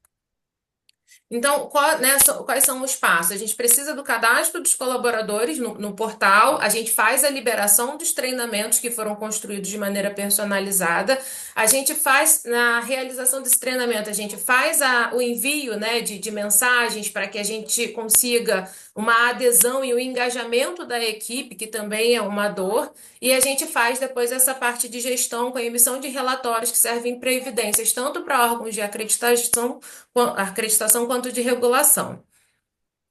Então, quais são os passos? A gente precisa do cadastro dos colaboradores no portal, a gente faz a liberação dos treinamentos que foram construídos de maneira personalizada, a gente faz, na realização desse treinamento, a gente faz o envio, né, de mensagens para que a gente consiga uma adesão e o engajamento da equipe, que também é uma dor, e a gente faz depois essa parte de gestão com a emissão de relatórios que servem para evidências, tanto para órgãos de acreditação quanto de regulação.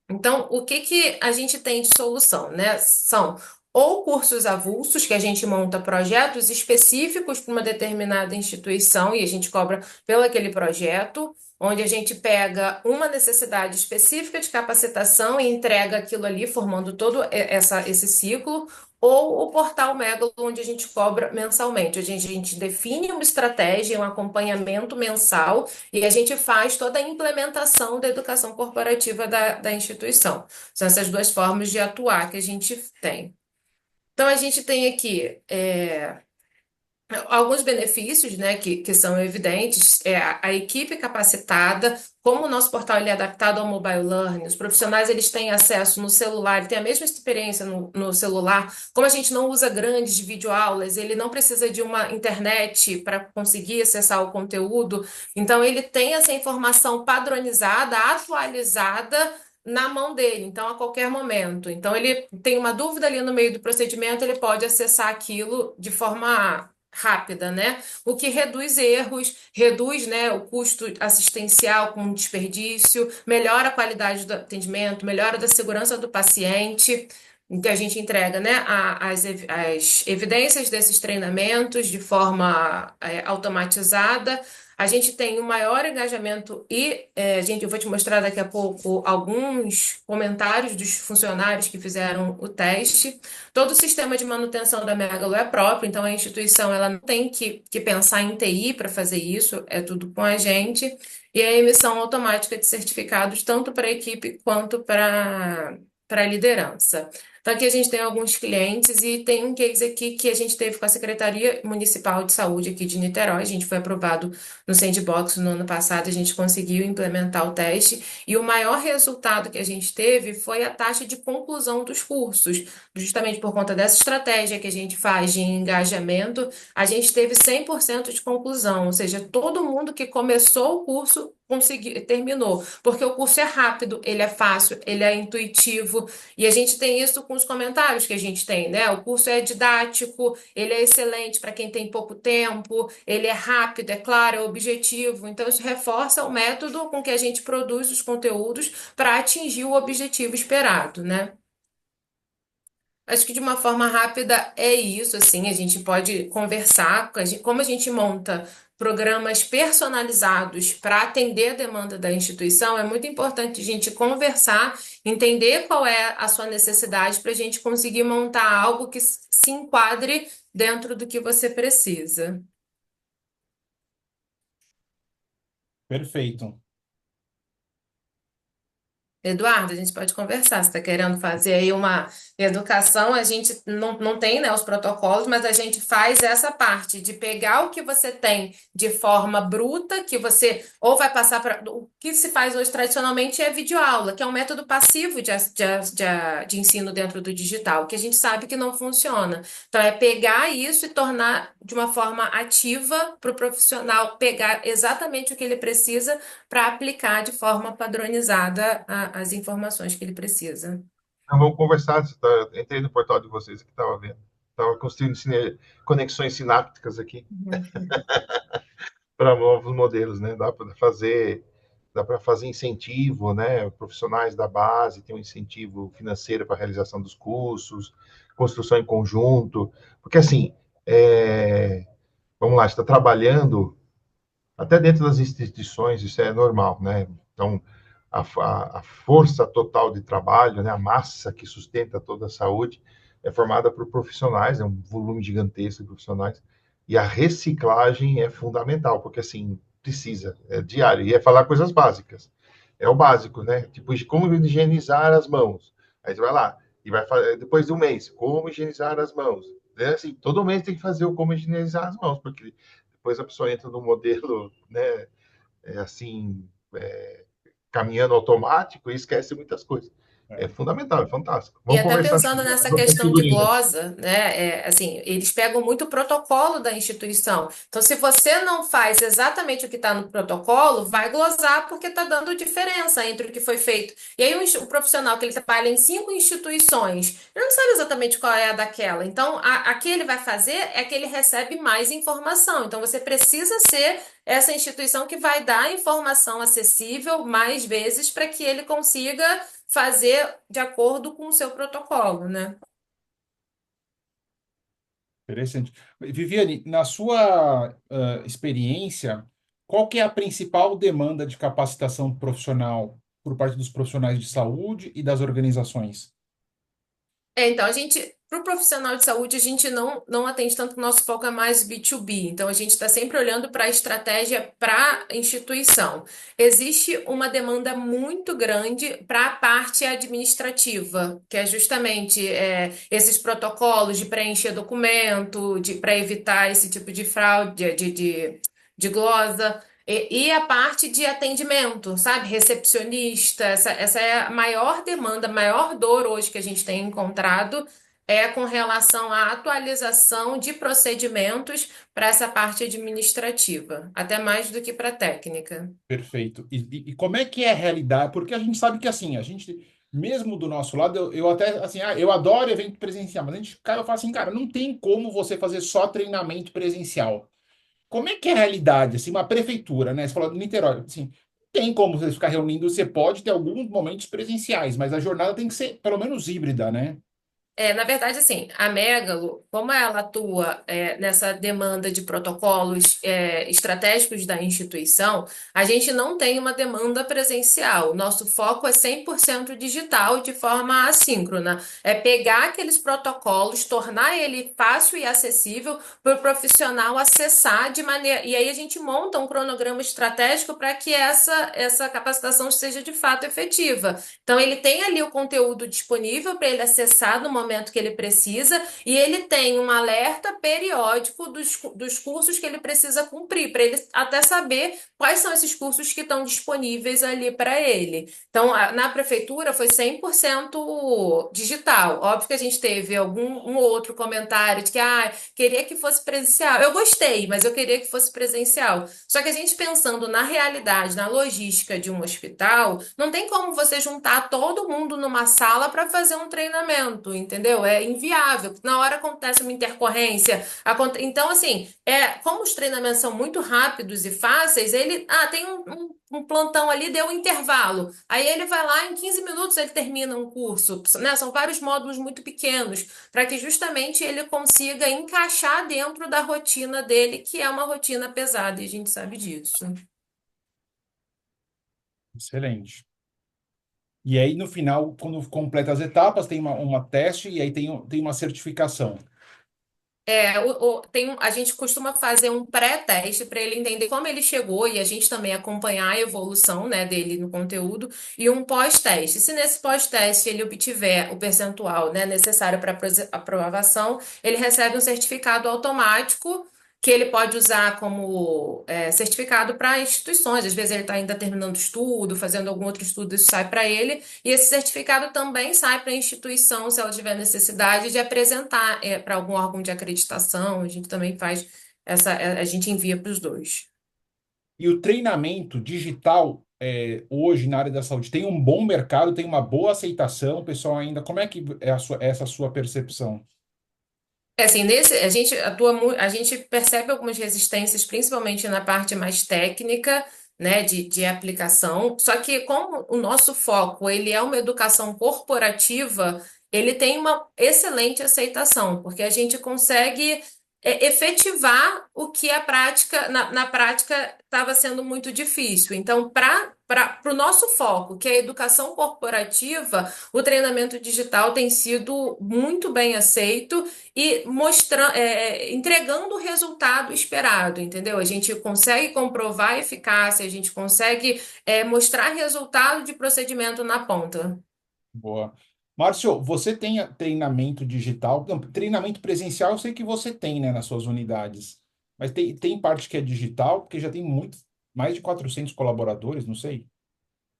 Então, o que a gente tem de solução, né? São ou cursos avulsos, que a gente monta projetos específicos para uma determinada instituição e a gente cobra pelo aquele projeto, onde a gente pega uma necessidade específica de capacitação e entrega aquilo ali, formando todo esse ciclo, ou o portal Megalo, onde a gente cobra mensalmente. A gente define uma estratégia, um acompanhamento mensal e a gente faz toda a implementação da educação corporativa da instituição. São essas duas formas de atuar que a gente tem. Então, a gente tem aqui alguns benefícios, né, que são evidentes, a equipe capacitada, como o nosso portal ele é adaptado ao mobile learning, os profissionais eles têm acesso no celular, têm a mesma experiência no celular, como a gente não usa grandes videoaulas, ele não precisa de uma internet para conseguir acessar o conteúdo, então ele tem essa informação padronizada, atualizada, na mão dele, então a qualquer momento. Então ele tem uma dúvida ali no meio do procedimento, ele pode acessar aquilo de forma rápida, né? O que reduz erros, reduz, né, o custo assistencial com desperdício, melhora a qualidade do atendimento, melhora da segurança do paciente. Então, a gente entrega, né, as evidências desses treinamentos de forma automatizada. A gente tem um maior engajamento e, eu vou te mostrar daqui a pouco alguns comentários dos funcionários que fizeram o teste. Todo o sistema de manutenção da Megalo é próprio, então a instituição ela não tem que pensar em TI para fazer isso, é tudo com a gente. E a emissão automática de certificados, tanto para a equipe quanto para a liderança. Então, aqui a gente tem alguns clientes e tem um case aqui que a gente teve com a Secretaria Municipal de Saúde aqui de Niterói. A gente foi aprovado no Sandbox no ano passado, a gente conseguiu implementar o teste e o maior resultado que a gente teve foi a taxa de conclusão dos cursos. Justamente por conta dessa estratégia que a gente faz de engajamento, a gente teve 100% de conclusão, ou seja, todo mundo que começou o curso terminou, porque o curso é rápido, ele é fácil, ele é intuitivo, e a gente tem isso com os comentários que a gente tem, né? O curso é didático, ele é excelente para quem tem pouco tempo, ele é rápido, é claro, é objetivo, então isso reforça o método com que a gente produz os conteúdos para atingir o objetivo esperado, né? Acho que de uma forma rápida é isso, assim, a gente pode conversar, como a gente monta programas personalizados para atender a demanda da instituição, é muito importante a gente conversar, entender qual é a sua necessidade para a gente conseguir montar algo que se enquadre dentro do que você precisa. Perfeito. Eduardo, a gente pode conversar. Você está querendo fazer aí uma educação? A gente não tem, né, os protocolos, mas a gente faz essa parte de pegar o que você tem de forma bruta, que você ou vai passar para. O que se faz hoje tradicionalmente é videoaula, que é um método passivo de ensino dentro do digital, que a gente sabe que não funciona. Então, é pegar isso e tornar de uma forma ativa para o profissional pegar exatamente o que ele precisa para aplicar de forma padronizada as informações que ele precisa. Então, vamos conversar. Entrei no portal de vocês que estava vendo. Estava construindo conexões sinápticas aqui para novos modelos, né? Dá para fazer incentivo, né? Profissionais da base tem um incentivo financeiro para a realização dos cursos, construção em conjunto, porque assim, vamos lá, está trabalhando até dentro das instituições, isso é normal, né? Então, a força total de trabalho, né? A massa que sustenta toda a saúde é formada por profissionais, é um volume gigantesco de profissionais, e a reciclagem é fundamental, porque assim, precisa, é diário, e é falar coisas básicas. É o básico, né? Tipo, como higienizar as mãos. Aí você vai lá, e vai fazer, depois de um mês, como higienizar as mãos. É assim, todo mês tem que fazer o como higienizar as mãos, porque depois a pessoa entra no modelo, né, assim, caminhando automático e esquece muitas coisas. É fundamental, é fantástico. E Vamos até conversar pensando sobre nessa as questão de figurinhas. glosa, né? Assim, eles pegam muito o protocolo da instituição. Então, se você não faz exatamente o que está no protocolo, vai glosar porque está dando diferença entre o que foi feito. E aí, o profissional que ele trabalha em 5 instituições, ele não sabe exatamente qual é a daquela. Então, a que ele vai fazer é que ele recebe mais informação. Então, você precisa ser essa instituição que vai dar informação acessível mais vezes para que ele consiga fazer de acordo com o seu protocolo, né? Interessante. Viviane, na sua experiência, qual que é a principal demanda de capacitação profissional por parte dos profissionais de saúde e das organizações? Então, para o profissional de saúde, a gente não atende tanto, o nosso foco é mais B2B. Então, a gente está sempre olhando para a estratégia para a instituição. Existe uma demanda muito grande para a parte administrativa, que é justamente esses protocolos de preencher documento, para evitar esse tipo de fraude, de glosa. E a parte de atendimento, sabe? Recepcionista, essa é a maior demanda, a maior dor hoje que a gente tem encontrado é com relação à atualização de procedimentos para essa parte administrativa, até mais do que para a técnica. Perfeito. E como é que é a realidade? Porque a gente sabe que assim, a gente, mesmo do nosso lado, eu até assim, eu adoro evento presencial, mas a gente, cara, eu falo assim, cara, não tem como você fazer só treinamento presencial. Como é que é a realidade, assim, uma prefeitura, né? Você falou de Niterói, assim, tem como você ficar reunindo, você pode ter alguns momentos presenciais, mas a jornada tem que ser pelo menos híbrida, né? Na verdade, assim, a Megalo, como ela atua nessa demanda de protocolos estratégicos da instituição, a gente não tem uma demanda presencial. Nosso foco é 100% digital, de forma assíncrona. É pegar aqueles protocolos, tornar ele fácil e acessível para o profissional acessar de maneira. E aí a gente monta um cronograma estratégico para que essa capacitação seja de fato efetiva. Então, ele tem ali o conteúdo disponível para ele acessar no momento que ele precisa, e ele tem um alerta periódico dos cursos que ele precisa cumprir, para ele até saber quais são esses cursos que estão disponíveis ali para ele. Então, na prefeitura foi 100% digital. Óbvio que a gente teve um ou outro comentário de que queria que fosse presencial. Eu gostei, mas eu queria que fosse presencial. Só que a gente pensando na realidade, na logística de um hospital, não tem como você juntar todo mundo numa sala para fazer um treinamento, entendeu? É inviável. Na hora acontece uma intercorrência. Então, assim, como os treinamentos são muito rápidos e fáceis, ele tem um plantão ali, deu um intervalo. Aí ele vai lá, em 15 minutos ele termina um curso, né? São vários módulos muito pequenos, para que justamente ele consiga encaixar dentro da rotina dele, que é uma rotina pesada, e a gente sabe disso. Excelente. E aí, no final, quando completa as etapas, tem uma teste e aí tem uma certificação. A gente costuma fazer um pré-teste para ele entender como ele chegou e a gente também acompanhar a evolução, né, dele no conteúdo e um pós-teste. Se nesse pós-teste ele obtiver o percentual, né, necessário para aprovação, ele recebe um certificado automático que ele pode usar como certificado para instituições. Às vezes ele está ainda terminando o estudo, fazendo algum outro estudo, isso sai para ele. E esse certificado também sai para a instituição, se ela tiver necessidade de apresentar para algum órgão de acreditação. A gente também faz a gente envia para os dois. E o treinamento digital, hoje na área da saúde, tem um bom mercado, tem uma boa aceitação, o pessoal ainda. Como é que é essa sua percepção? Assim, a gente a gente percebe algumas resistências, principalmente na parte mais técnica, né, de aplicação. Só que como o nosso foco, ele é uma educação corporativa, ele tem uma excelente aceitação, porque a gente consegue efetivar o que a prática, na prática estava sendo muito difícil. Então, para o nosso foco, que é a educação corporativa, o treinamento digital tem sido muito bem aceito e entregando o resultado esperado, entendeu? A gente consegue comprovar a eficácia, a gente consegue mostrar resultado de procedimento na ponta. Boa. Márcio, você tem treinamento digital? Não, treinamento presencial eu sei que você tem, né, nas suas unidades. Mas tem parte que é digital, porque já tem mais de 400 colaboradores, não sei.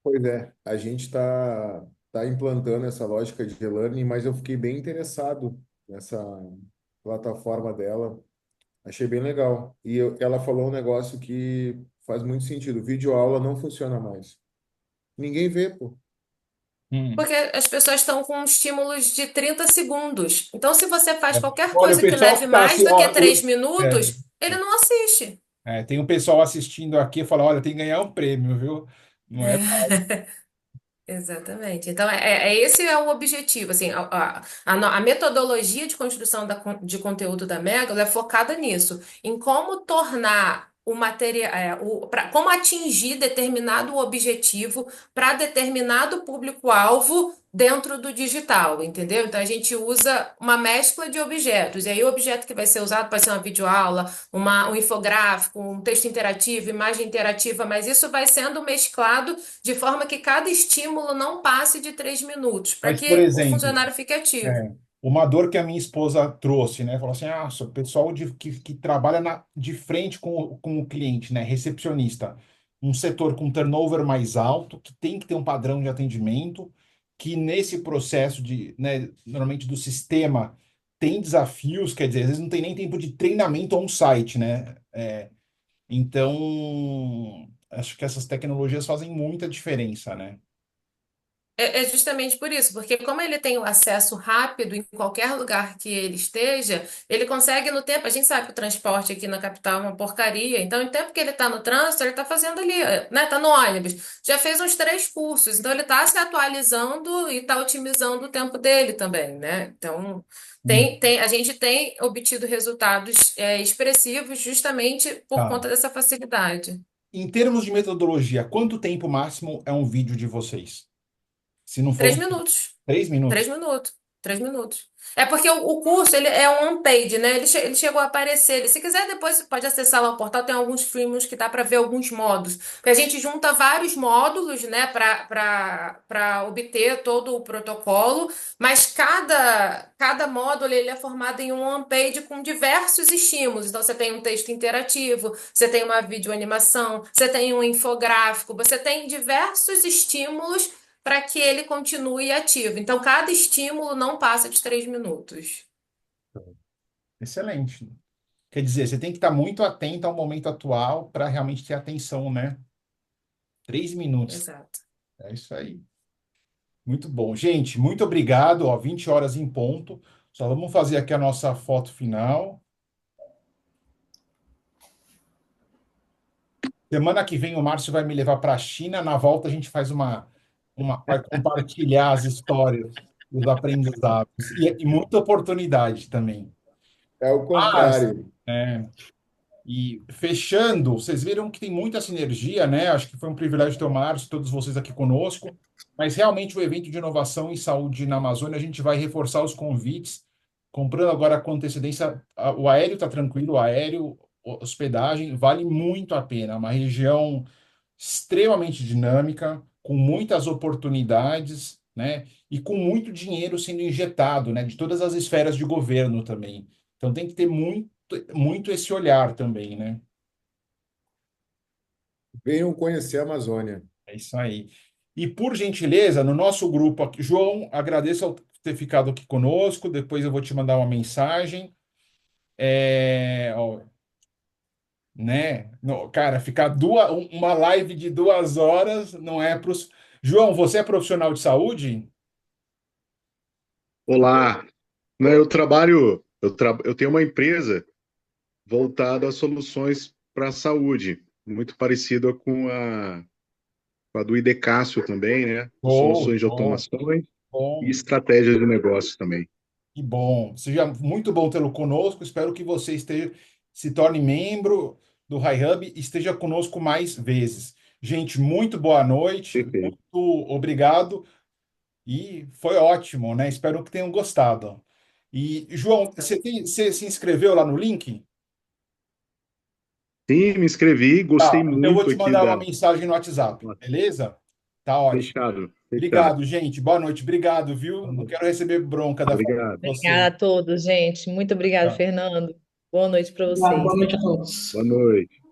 Pois é, a gente tá implantando essa lógica de e-learning, mas eu fiquei bem interessado nessa plataforma dela. Achei bem legal. E ela falou um negócio que faz muito sentido. Videoaula não funciona mais. Ninguém vê, pô. Hum. Porque as pessoas estão com estímulos de 30 segundos. Então, se você faz qualquer Olha, o coisa que pessoal que leve está mais assim, do que ó, 3 minutos, ele não assiste. tem um pessoal assistindo aqui e fala, olha, tem que ganhar um prêmio, viu? Não é? Exatamente. Então, esse é o objetivo. Assim, a metodologia de construção de conteúdo da Megalo é focada nisso, em como tornar o material, como atingir determinado objetivo para determinado público-alvo dentro do digital, entendeu? Então, a gente usa uma mescla de objetos. E aí, o objeto que vai ser usado pode ser uma videoaula, um infográfico, um texto interativo, imagem interativa, mas isso vai sendo mesclado de forma que cada estímulo não passe de 3 minutos, para Mas, por que o exemplo, funcionário fique ativo. uma dor que a minha esposa trouxe, né? Falou assim, o pessoal que trabalha de frente com o cliente, né? Recepcionista, um setor com turnover mais alto, que tem que ter um padrão de atendimento, que nesse processo né, normalmente do sistema tem desafios, quer dizer, às vezes não tem nem tempo de treinamento on-site, né? Então, acho que essas tecnologias fazem muita diferença, né? É justamente por isso, porque como ele tem o acesso rápido em qualquer lugar que ele esteja, ele consegue no tempo. A gente sabe que o transporte aqui na capital é uma porcaria, então, em tempo que ele está no trânsito, ele está fazendo ali, né? Está no ônibus. Já fez uns 3 cursos, então ele está se atualizando e está otimizando o tempo dele também, né? Então, a gente tem obtido resultados expressivos justamente por Tá. conta dessa facilidade. Em termos de metodologia, quanto tempo máximo é um vídeo de vocês? Se não for 3 minutos. 3 minutos. 3 minutos. 3 minutos. É porque o curso ele é um on-page, né? Ele chegou a aparecer. Se quiser, depois você pode acessar lá o portal. Tem alguns freemiums que dá para ver alguns módulos. Porque a gente junta vários módulos, né, para obter todo o protocolo. Mas cada módulo ele é formado em um on-page com diversos estímulos. Então, você tem um texto interativo, você tem uma videoanimação, você tem um infográfico, você tem diversos estímulos para que ele continue ativo. Então, cada estímulo não passa de 3 minutos. Excelente. Quer dizer, você tem que estar muito atento ao momento atual para realmente ter atenção, né? 3 minutos. Exato. É isso aí. Muito bom. Gente, muito obrigado. Ó, 20 horas em ponto. Só vamos fazer aqui a nossa foto final. Semana que vem o Márcio vai me levar para a China. Na volta a gente faz vai compartilhar as histórias, os aprendizados e muita oportunidade também. É o Mas, contrário. e fechando, vocês viram que tem muita sinergia, né? Acho que foi um privilégio ter o Márcio, todos vocês aqui conosco. Mas realmente o evento de inovação em saúde na Amazônia, a gente vai reforçar os convites comprando agora com antecedência, o aéreo está tranquilo, o aéreo, hospedagem, vale muito a pena. É uma região extremamente dinâmica, com muitas oportunidades, né? E com muito dinheiro sendo injetado, né? De todas as esferas de governo também. Então tem que ter muito esse olhar também, né? Venham conhecer a Amazônia. É isso aí. E por gentileza, no nosso grupo aqui, João, agradeço por ter ficado aqui conosco. Depois eu vou te mandar uma mensagem. Ó, né? Cara, ficar uma live de 2 horas não é para os. João, você é profissional de saúde? Olá, né, eu tenho uma empresa voltada a soluções para a saúde, muito parecida com a do Idecácio também, né? Show, Soluções de show. automações e Bom, estratégias de negócios também. que bom. Seja muito bom tê-lo conosco. Espero que você se torne membro do Hub e esteja conosco mais vezes. Gente, muito boa noite, Perfeito. muito obrigado e foi ótimo, né? Espero que tenham gostado. E, João, você se inscreveu lá no link? Sim, me inscrevi, gostei Tá, então eu vou muito te aqui mandar da. uma mensagem no WhatsApp, beleza? Tá ótimo. Fechado, fechado. Obrigado, gente. Boa noite. Obrigado, viu? Não quero receber bronca da família de Obrigado. vocês. Obrigada a todos, gente. Muito obrigada, Tá. Fernando. Boa noite para Obrigado, boa vocês. noite a todos. Boa noite.